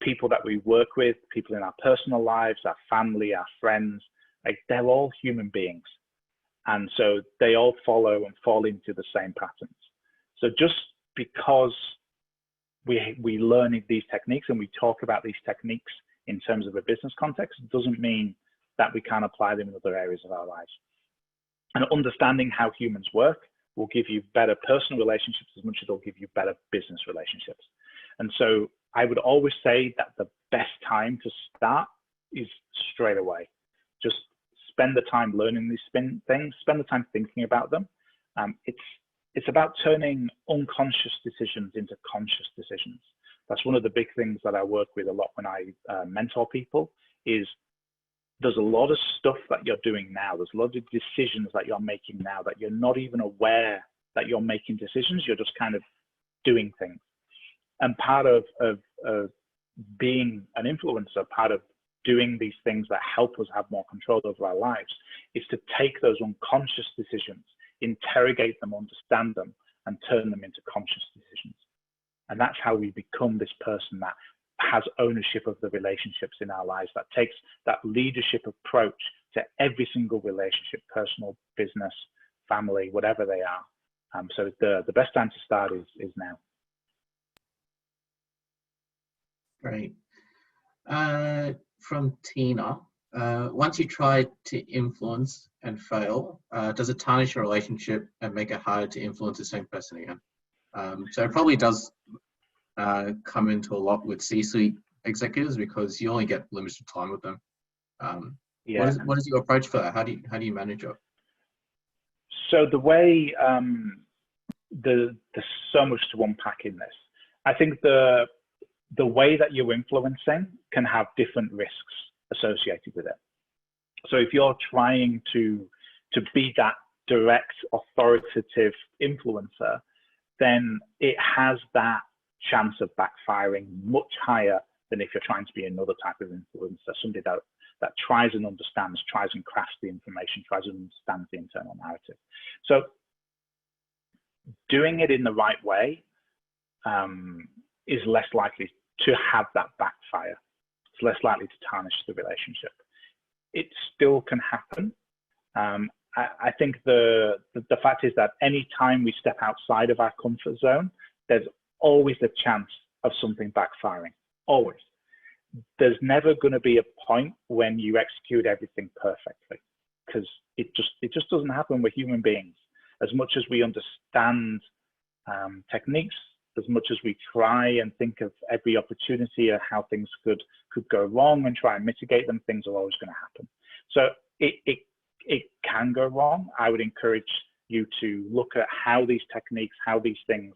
people that we work with, people in our personal lives, our family, our friends, like they're all human beings. And so they all follow and fall into the same patterns. So just because we learn these techniques and we talk about these techniques in terms of a business context doesn't mean that we can't apply them in other areas of our lives. And understanding how humans work will give you better personal relationships as much as it'll give you better business relationships. And so I would always say that the best time to start is straight away. Just spend the time learning these things, spend the time thinking about them. It's about turning unconscious decisions into conscious decisions. That's one of the big things that I work with a lot when I mentor people is there's a lot of stuff that you're doing now. There's a lot of decisions that you're making now that you're not even aware that you're making decisions. You're just kind of doing things. And part of being an influencer, part of doing these things that help us have more control over our lives is to take those unconscious decisions, interrogate them, understand them, and turn them into conscious decisions. And that's how we become this person that has ownership of the relationships in our lives, that takes that leadership approach to every single relationship, personal, business, family, whatever they are. So the best time to start is now. Great. From Tina, once you try to influence and fail, does it tarnish your relationship and make it harder to influence the same person again? So it probably does come into a lot with C-suite executives because you only get limited time with them. Yeah. What is your approach for that? How do you manage it? So the way there's so much to unpack in this. I think the way that you're influencing can have different risks associated with it. So if you're trying to be that direct, authoritative influencer, then it has that chance of backfiring much higher than if you're trying to be another type of influencer, somebody that tries and understands, tries and crafts the information, tries and understands the internal narrative. So doing it in the right way is less likely to have that backfire. It's less likely to tarnish the relationship. It still can happen. I think the fact is that any time we step outside of our comfort zone, there's always the chance of something backfiring, always. There's never going to be a point when you execute everything perfectly because it just doesn't happen. We're human beings. As much as we understand techniques, as much as we try and think of every opportunity of how things could go wrong and try and mitigate them, things are always going to happen. So it can go wrong. I would encourage you to look at how these techniques, how these things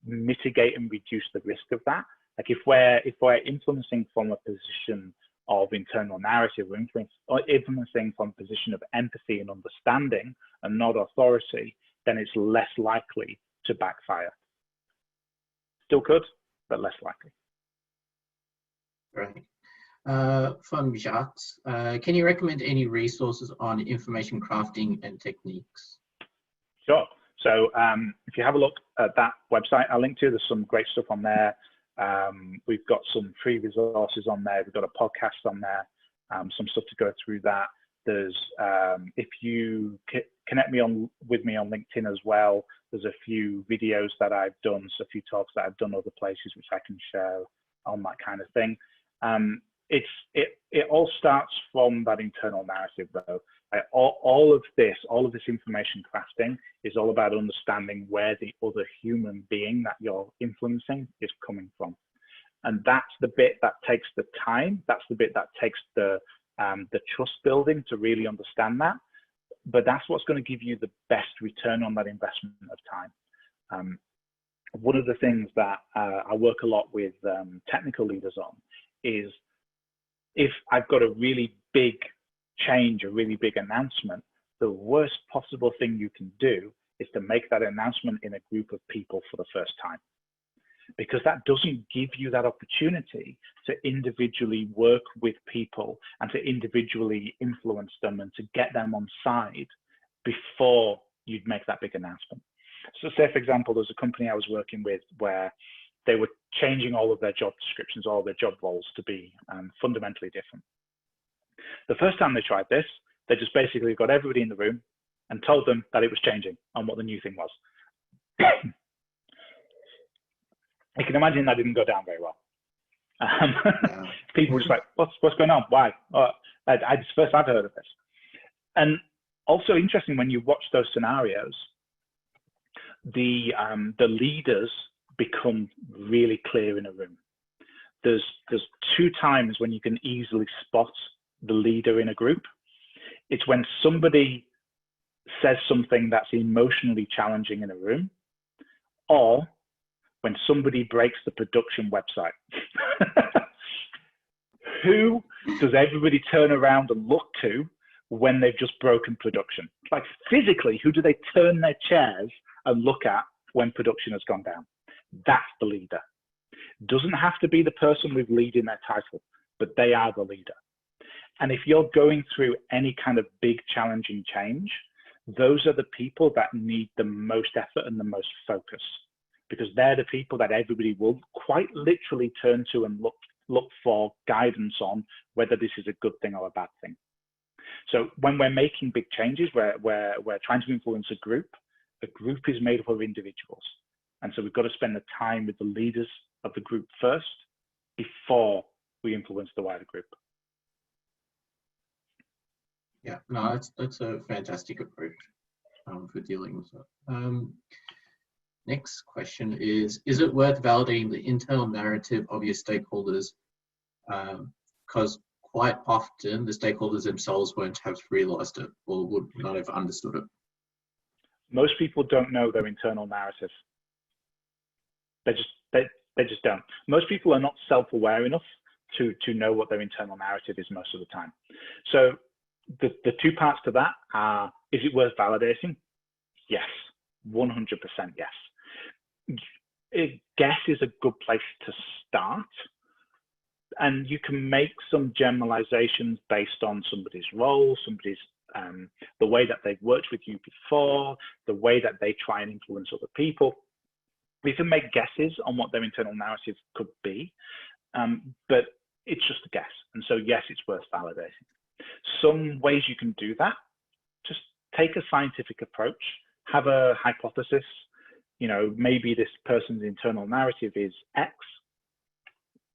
mitigate and reduce the risk of that. Like if we're influencing from a position of internal narrative or influencing from a position of empathy and understanding and not authority, then it's less likely to backfire. Still could, but less likely. Great. From Jacques, can you recommend any resources on information crafting and techniques? Sure. So if you have a look at that website I'll link to, there's some great stuff on there. We've got some free resources on there. We've got a podcast on there, some stuff to go through that. There's, if you connect with me on LinkedIn as well, there's a few videos that I've done, so a few talks that I've done other places which I can share on that kind of thing. It all starts from that internal narrative though. All of this information crafting is all about understanding where the other human being that you're influencing is coming from. And that's the bit that takes the time. That's the bit that takes the trust building to really understand that. But that's what's going to give you the best return on that investment of time. One of the things that I work a lot with technical leaders on is, if I've got a really big change, a really big announcement, the worst possible thing you can do is to make that announcement in a group of people for the first time, because that doesn't give you that opportunity to individually work with people and to individually influence them and to get them on side before you'd make that big announcement. So say, for example, there's a company I was working with where they were changing all of their job descriptions, all their job roles to be fundamentally different. The first time they tried this, they just basically got everybody in the room and told them that it was changing and what the new thing was. You can imagine that didn't go down very well. People were just like, what's going on? Why? It's the first I've heard of this. And also interesting, when you watch those scenarios, the leaders become really clear in a room. There's two times when you can easily spot the leader in a group. It's when somebody says something that's emotionally challenging in a room, or when somebody breaks the production website. Who does everybody turn around and look to when they've just broken production? Like, physically, who do they turn their chairs and look at when production has gone down? That's the leader. Doesn't have to be the person with lead in their title, but they are the leader. And if you're going through any kind of big challenging change, those are the people that need the most effort and the most focus, because they're the people that everybody will quite literally turn to and look for guidance on whether this is a good thing or a bad thing. So when we're making big changes, we're trying to influence a group is made up of individuals. And so we've got to spend the time with the leaders of the group first before we influence the wider group. Yeah, no, that's a fantastic approach for dealing with it. Next question is it worth validating the internal narrative of your stakeholders? Because quite often the stakeholders themselves won't have realized it or would not have understood it. Most people don't know their internal narrative. They just don't. Most people are not self-aware enough to know what their internal narrative is most of the time. So the two parts to that are, is it worth validating? Yes, 100% yes. Guess is a good place to start. And you can make some generalizations based on somebody's role, somebody's the way that they've worked with you before, the way that they try and influence other people. We can make guesses on what their internal narrative could be, but it's just a guess. And so, yes, it's worth validating. Some ways you can do that: just take a scientific approach, have a hypothesis. You know, maybe this person's internal narrative is X,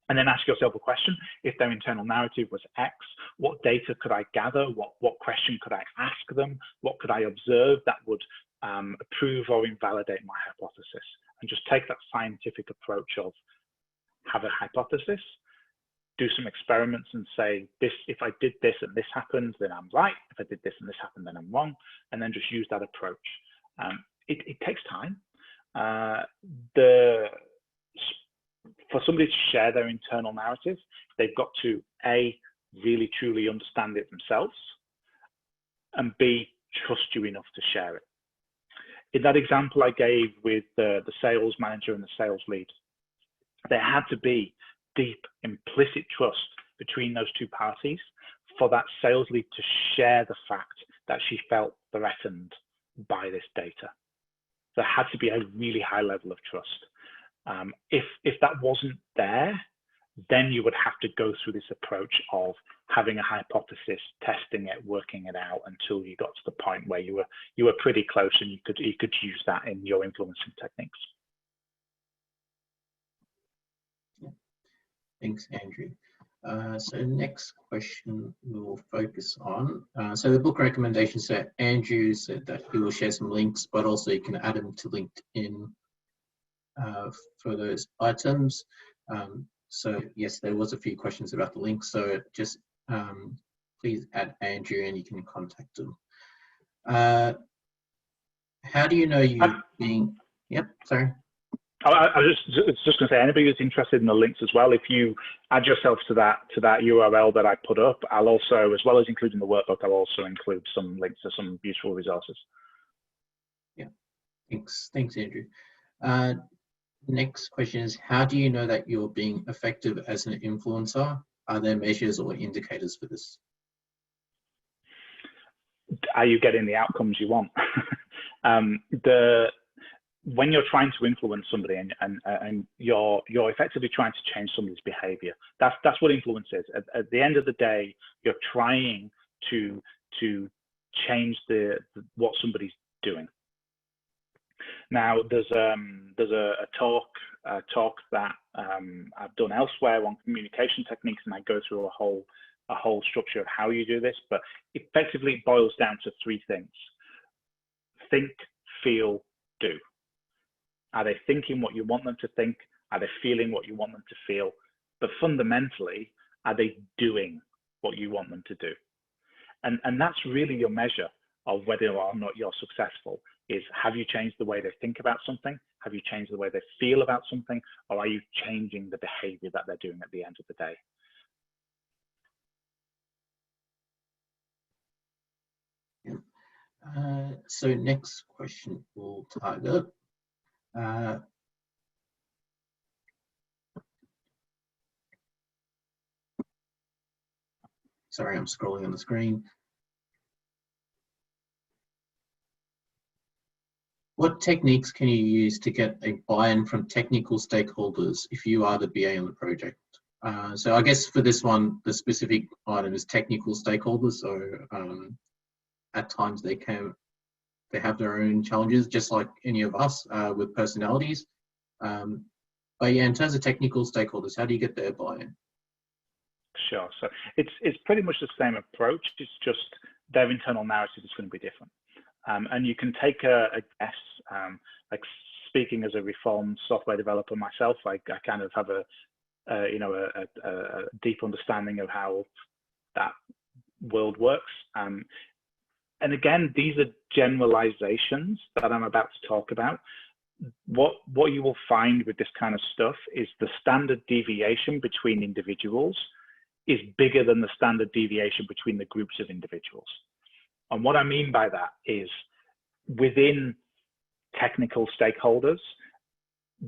and then ask yourself a question. If their internal narrative was X, what data could I gather? What question could I ask them? What could I observe that would prove or invalidate my hypothesis? And just take that scientific approach of have a hypothesis, do some experiments and say, this, if I did this and this happened, then I'm right. If I did this and this happened, then I'm wrong. And then just use that approach. It takes time. For somebody to share their internal narrative, they've got to A, really truly understand it themselves, and B, trust you enough to share it. In that example I gave with the sales manager and the sales lead, there had to be deep implicit trust between those two parties for that sales lead to share the fact that she felt threatened by this data. There had to be a really high level of trust. If that wasn't there, then you would have to go through this approach of having a hypothesis, testing it, working it out until you got to the point where you were pretty close and you could use that in your influencing techniques. Thanks, Andrew. So next question we'll focus on. So the book recommendations, so Andrew said that he will share some links, but also you can add them to LinkedIn for those items. So yes, there was a few questions about the links. So just please add Andrew and you can contact him. How do you know you're being, yep, sorry. I was just going to say, anybody who's interested in the links as well, if you add yourself to that URL that I put up, I'll also, as well as including the workbook, I'll also include some links to some useful resources. Yeah, thanks, Andrew. Next question is, how do you know that you're being effective as an influencer? Are there measures or indicators for this? Are you getting the outcomes you want? When you're trying to influence somebody and you're effectively trying to change somebody's behavior, that's what influence is. At the end of the day, you're trying to change what somebody's doing. Now, there's a talk that I've done elsewhere on communication techniques, and I go through a whole structure of how you do this, but effectively it boils down to three things: think, feel, do. Are they thinking what you want them to think? Are they feeling what you want them to feel? But fundamentally, are they doing what you want them to do? And that's really your measure of whether or not you're successful, is have you changed the way they think about something? Have you changed the way they feel about something? Or are you changing the behavior that they're doing at the end of the day? Yeah. So next question we'll target. Sorry, I'm scrolling on the screen. What techniques can you use to get a buy-in from technical stakeholders if you are the BA on the project? So I guess for this one, the specific item is technical stakeholders. So at times they have their own challenges, just like any of us with personalities. But yeah, in terms of technical stakeholders, how do you get their buy-in? Sure. So it's pretty much the same approach. It's just their internal narrative is going to be different. And you can take a guess. Like speaking as a reformed software developer myself, I kind of have a deep understanding of how that world works. And again, these are generalizations that I'm about to talk about. What you will find with this kind of stuff is the standard deviation between individuals is bigger than the standard deviation between the groups of individuals. And what I mean by that is within technical stakeholders,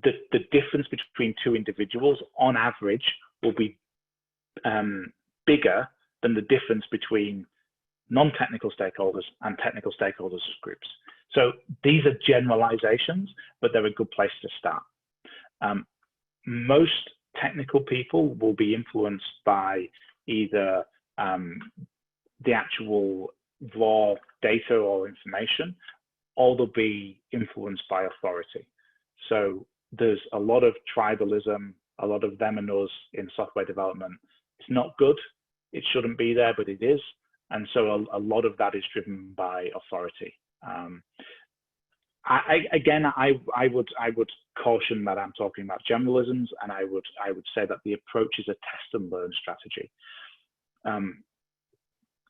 the difference between two individuals on average will be bigger than the difference between non-technical stakeholders and technical stakeholders as groups. So these are generalizations, but they're a good place to start. Most technical people will be influenced by either the actual raw data or information, or they'll be influenced by authority. So there's a lot of tribalism, a lot of them and us in software development. It's not good. It shouldn't be there, but it is. And so a lot of that is driven by authority. I would caution that I'm talking about generalisms, and I would say that the approach is a test and learn strategy.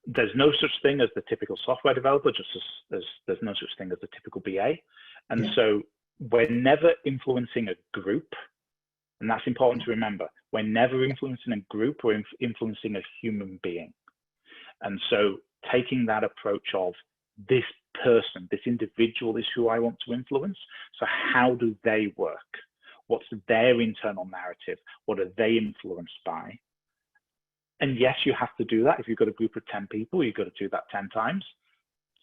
There's no such thing as the typical software developer, just as there's no such thing as the typical BA. And so we're never influencing a group, and that's important to remember. We're never influencing a group, we're influencing a human being. And so taking that approach of this person, this individual is who I want to influence. So how do they work? What's their internal narrative? What are they influenced by? And yes, you have to do that. If you've got a group of 10 people, you've got to do that 10 times.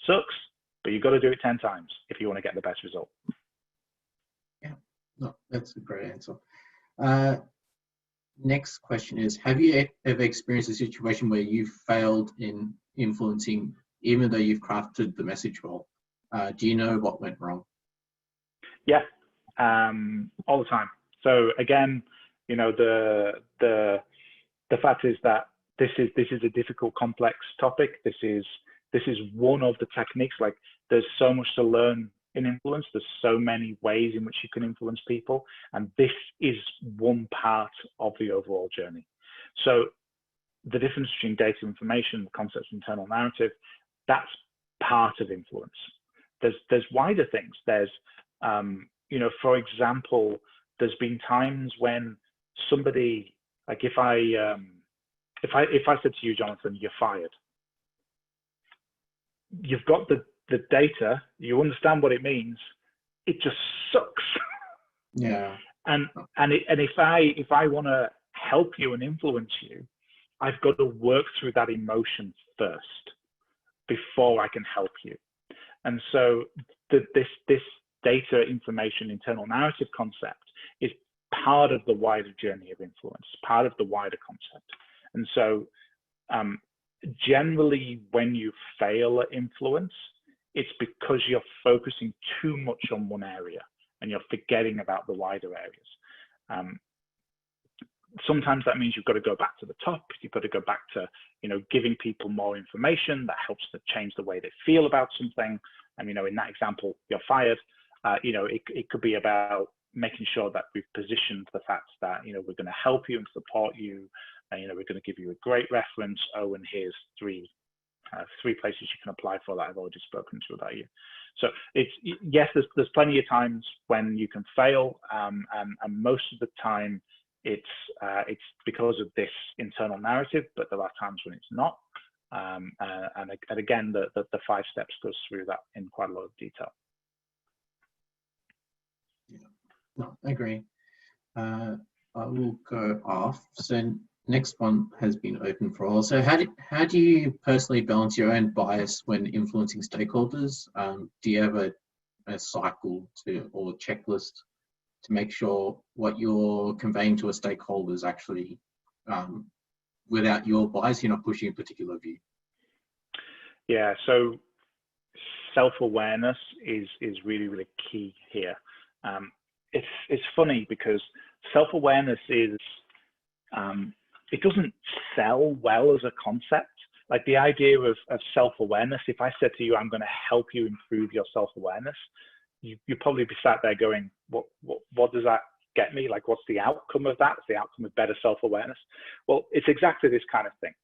Sucks, but you've got to do it 10 times if you want to get the best result. No, that's a great answer. Uh, Next question is, have you ever experienced a situation where you failed in influencing, even though you've crafted the message well? Do you know what went wrong? Yeah, all the time. So again, you know, the fact is that this is a difficult, complex topic. This is one of the techniques. Like, there's so much to learn in influence. There's so many ways in which you can influence people, and this is one part of the overall journey. So the difference between data information, the concepts of internal narrative, that's part of influence. There's wider things. There's you know, for example, there's been times when somebody, like, if I said to you, Jonathan, you're fired, you've got the data, you understand what it means, it just sucks. Yeah. And if I want to help you and influence you, I've got to work through that emotion first before I can help you. And so this data information internal narrative concept is part of the wider journey of influence, part of the wider concept. And so generally, when you fail at influence, it's because you're focusing too much on one area and you're forgetting about the wider areas. Sometimes that means you've got to go back to the top. You've got to go back to, you know, giving people more information that helps to change the way they feel about something. And, you know, in that example, you're fired. You know, it could be about making sure that we've positioned the fact that, you know, we're going to help you and support you. And, you know, we're going to give you a great reference. Oh, and here's three places you can apply for that I've already spoken to about you. So it's, yes, there's plenty of times when you can fail, and most of the time it's because of this internal narrative, but there are times when it's not. And again, the 5 steps goes through that in quite a lot of detail. Yeah, no, I agree. I will go off. So next one has been open for all. So how do you personally balance your own bias when influencing stakeholders? Do you have a cycle or checklist to make sure what you're conveying to a stakeholder is actually without your bias, you're not pushing a particular view? Yeah, so self-awareness is really, really key here. It's funny because self-awareness is, it doesn't sell well as a concept. Like, the idea of self-awareness, if I said to you, I'm going to help you improve your self-awareness, you'd probably be sat there going, what does that get me? Like, what's the outcome of that? It's the outcome of better self-awareness. Well, it's exactly this kind of thing.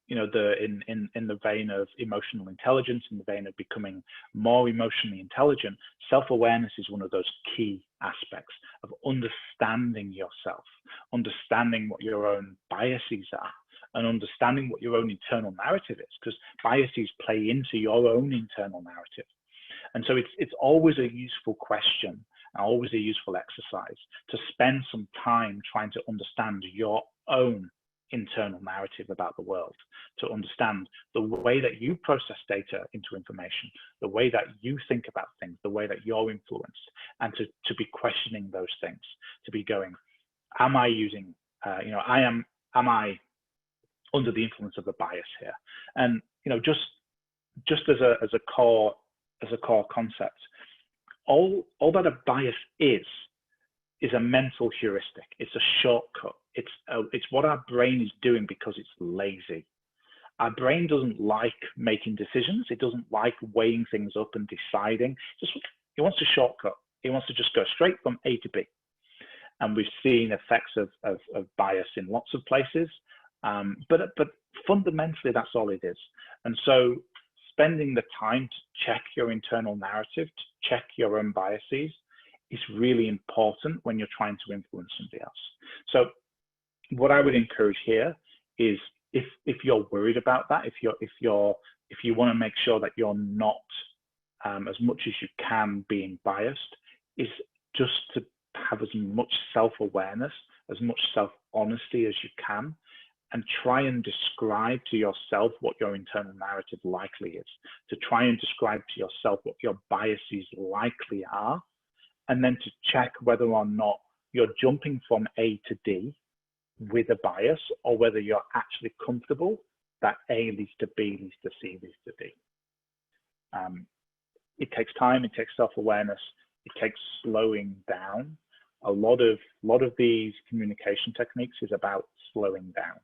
You know, in the vein of emotional intelligence, in the vein of becoming more emotionally intelligent, self-awareness is one of those key aspects of understanding yourself, understanding what your own biases are, and understanding what your own internal narrative is, because biases play into your own internal narrative. And so it's always a useful question, and always a useful exercise to spend some time trying to understand your own internal narrative about the world, to understand the way that you process data into information, the way that you think about things, the way that you're influenced, and to be questioning those things, to be going, am I using, you know, am I under the influence of a bias here? And, you know, just as a core concept, all that a bias is a mental heuristic. It's a shortcut. It's what our brain is doing because it's lazy. Our brain doesn't like making decisions. It doesn't like weighing things up and deciding. It wants a shortcut. It wants to just go straight from A to B. And we've seen effects of bias in lots of places. But fundamentally, that's all it is. And so spending the time to check your internal narrative, to check your own biases, is really important when you're trying to influence somebody else. So what I would encourage here is, if you're worried about that, if you want to make sure that you're not as much as you can being biased, is just to have as much self-awareness, as much self-honesty as you can, and try and describe to yourself what your internal narrative likely is, to try and describe to yourself what your biases likely are, and then to check whether or not you're jumping from A to D with a bias, or whether you're actually comfortable that A leads to B, leads to C, leads to D. It takes time, it takes self-awareness, it takes slowing down. A lot of these communication techniques is about slowing down.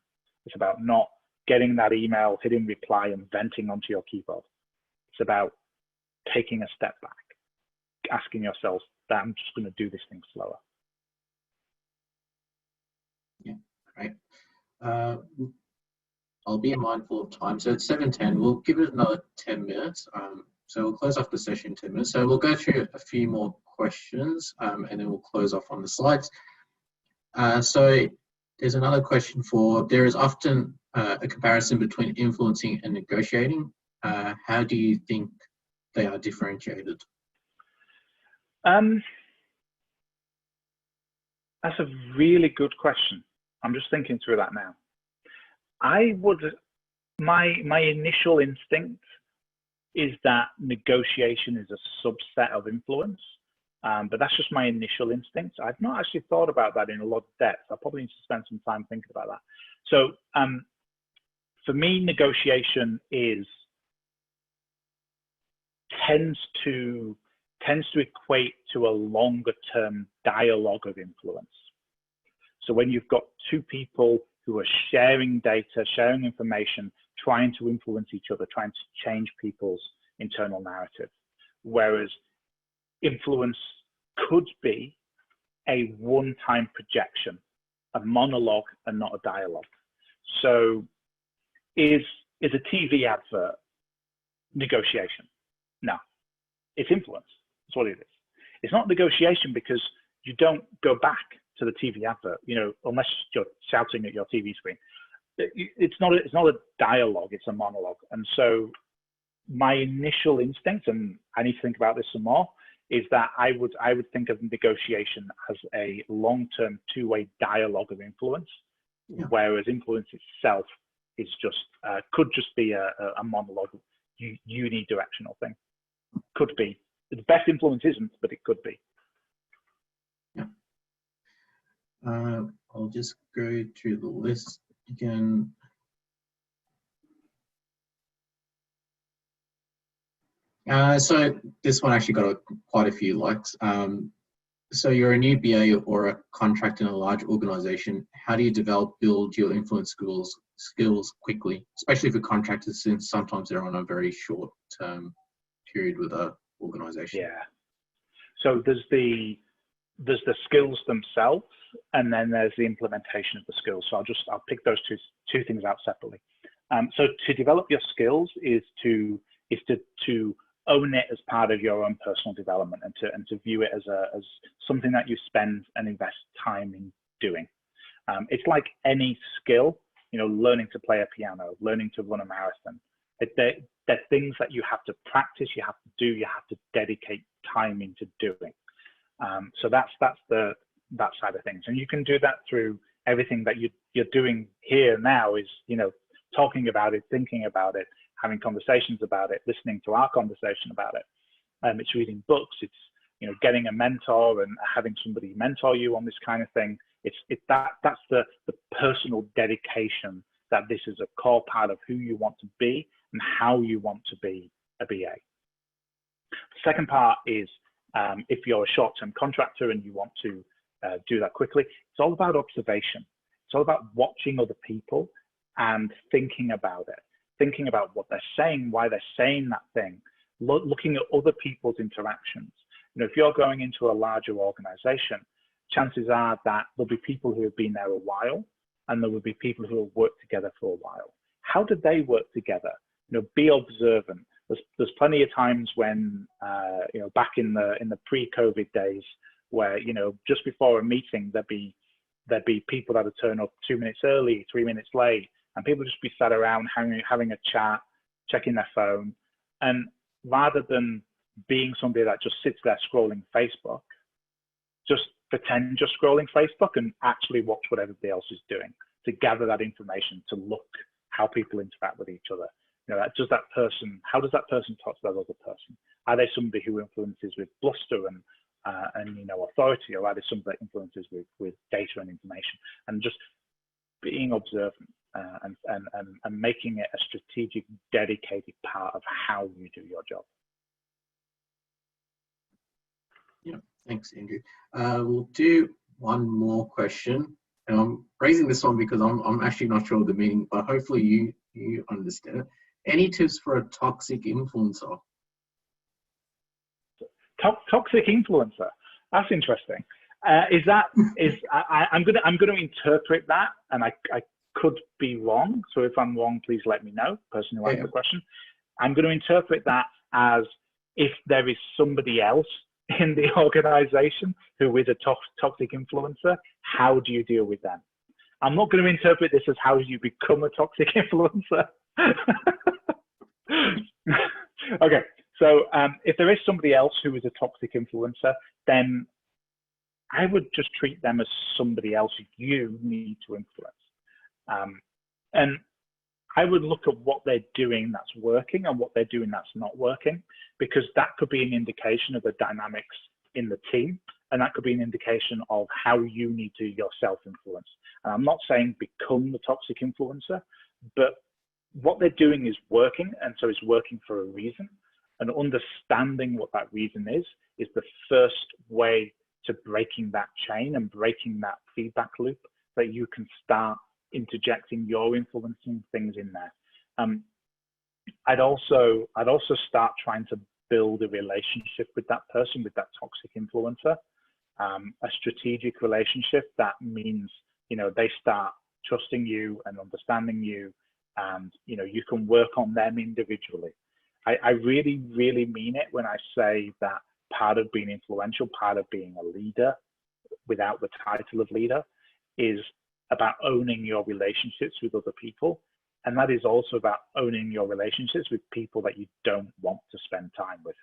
It's about not getting that email, hitting reply and venting onto your keyboard. It's about taking a step back, asking yourself that I'm just going to do this thing slower. Yeah, great. I'll be mindful of time. So it's 7:10. We'll give it another 10 minutes. So we'll close off the session in 10 minutes. So we'll go through a few more questions and then we'll close off on the slides. So there's another question there is often a comparison between influencing and negotiating. How do you think they are differentiated? That's a really good question. I'm just thinking through that now. My initial instinct is that negotiation is a subset of influence, but that's just my initial instinct. I've not actually thought about that in a lot of depth. I probably need to spend some time thinking about that. So for me, negotiation tends to equate to a longer term dialogue of influence. So when you've got two people who are sharing data, sharing information, trying to influence each other, trying to change people's internal narrative. Whereas influence could be a one-time projection, a monologue and not a dialogue. So is a TV advert negotiation? No, it's influence. That's what it is. It's not negotiation because you don't go back to the TV advert, unless you're shouting at your TV screen. It's not a dialogue, it's a monologue. And so my initial instinct, and I need to think about this some more, is that I would think of negotiation as a long-term two-way dialogue of influence, whereas influence itself is could just be a monologue, unidirectional thing. Could be. The best influence isn't, but it could be. Yeah. I'll just go through the list again. So this one actually got quite a few likes. So you're a new BA or a contractor in a large organization. How do you build your influence skills quickly, especially for contractors, since sometimes they're on a very short-term period with a organization? Yeah. So there's the skills themselves, and then there's the implementation of the skills. So I'll pick those two things out separately. So to develop your skills is to own it as part of your own personal development, and to view it as something that you spend and invest time in doing. It's like any skill, learning to play a piano, learning to run a marathon. They're things that you have to practice, you have to do, you have to dedicate time into doing. So that's that side of things, and you can do that through everything that you're doing here now. Is talking about it, thinking about it, having conversations about it, listening to our conversation about it. It's reading books. It's getting a mentor and having somebody mentor you on this kind of thing. That's the personal dedication that this is a core part of who you want to be and how you want to be a BA. The second part is if you're a short-term contractor and you want to do that quickly, it's all about observation. It's all about watching other people and thinking about it, thinking about what they're saying, why they're saying that thing, looking at other people's interactions. If you're going into a larger organization, chances are that there'll be people who have been there a while, and there will be people who have worked together for a while. How did they work together? Be observant. There's plenty of times when, back in the pre-COVID days, where just before a meeting there'd be people that would turn up 2 minutes early, 3 minutes late, and people just be sat around having a chat, checking their phone, and rather than being somebody that just sits there scrolling Facebook, just pretend you're scrolling Facebook and actually watch what everybody else is doing. to gather that information, to look how people interact with each other. You know, how does that person talk to that other person? Are they somebody who influences with bluster and you know, authority, or are they somebody that influences with data and information? And just being observant and making it a strategic, dedicated part of how you do your job. Yeah, thanks, Andrew. We'll do one more question, and I'm raising this one because I'm actually not sure of the meaning, but hopefully you understand it. Any tips for a toxic influencer? Toxic influencer. That's interesting. I'm going to interpret that, and I could be wrong. So if I'm wrong, please let me know. Person who asked the question. I'm going to interpret that as if there is somebody else in the organization who is a toxic influencer, how do you deal with them? I'm not going to interpret this as how you become a toxic influencer. Okay, so if there is somebody else who is a toxic influencer, then I would just treat them as somebody else you need to influence. And I would look at what they're doing that's working and what they're doing that's not working, because that could be an indication of the dynamics in the team, and that could be an indication of how you need to yourself influence. And I'm not saying become the toxic influencer, but what they're doing is working, and so it's working for a reason. And understanding what that reason is the first way to breaking that chain and breaking that feedback loop, that you can start interjecting your influencing things in there. I'd also start trying to build a relationship with that person, with that toxic influencer, a strategic relationship. That means, you know, they start trusting you and understanding you, and you know, you can work on them individually. I really, really mean it when I say that part of being influential, part of being a leader without the title of leader, is about owning your relationships with other people. And that is also about owning your relationships with people that you don't want to spend time with.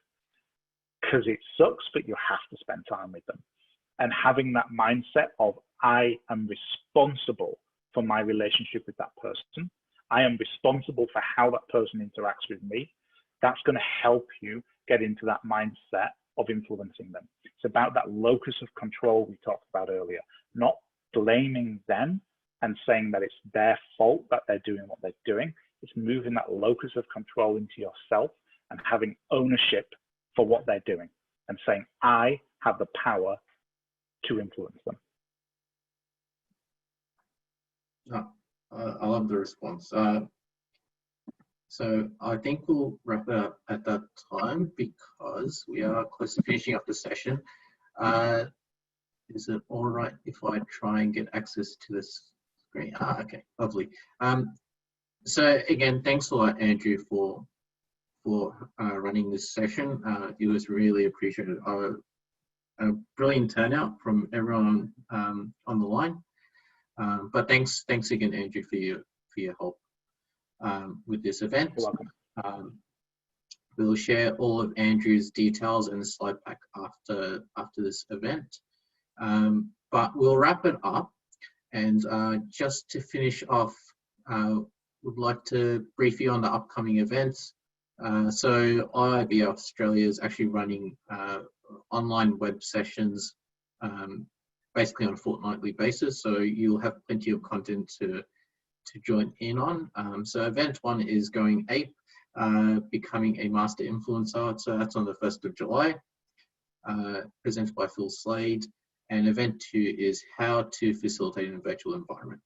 Because it sucks, but you have to spend time with them. And having that mindset of, I am responsible for my relationship with that person. I am responsible for how that person interacts with me. That's going to help you get into that mindset of influencing them. It's about that locus of control we talked about earlier, not blaming them and saying that it's their fault that they're doing what they're doing. It's moving that locus of control into yourself and having ownership for what they're doing and saying, I have the power to influence them. I love the response. So I think we'll wrap it up at that time because we are close to finishing up the session. Is it all right if I try and get access to this screen? Okay, lovely. So again, thanks a lot, Andrew, for running this session. It was really appreciated. A brilliant turnout from everyone on the line. But thanks again, Andrew, for your help with this event. You're welcome. We'll share all of Andrew's details in the slide pack after this event. But we'll wrap it up, and just to finish off, would like to brief you on the upcoming events. So IIB Australia is actually running online web sessions basically on a fortnightly basis, so you'll have plenty of content to join in on. So event 1 is Going Ape, Becoming a Master Influencer. So that's on the 1st of July, presented by Phil Slade. And event 2 is How to Facilitate in a Virtual Environment.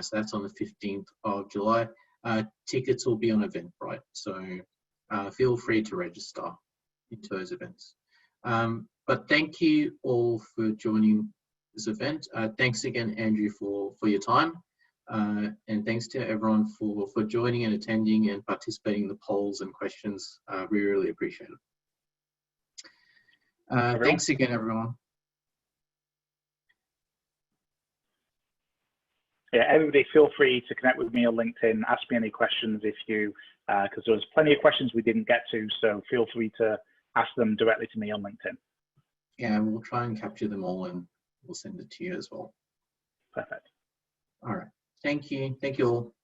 So that's on the 15th of July. Tickets will be on Eventbrite, so feel free to register into those events. But thank you all for joining this event. Thanks again, Andrew, for your time. And thanks to everyone for joining and attending and participating in the polls and questions. We really appreciate it. Thanks again, everyone. Yeah, everybody feel free to connect with me on LinkedIn, ask me any questions if you, because there was plenty of questions we didn't get to, so feel free to ask them directly to me on LinkedIn. Yeah, we'll try and capture them all and we'll send it to you as well. Perfect. All right. Thank you. Thank you all.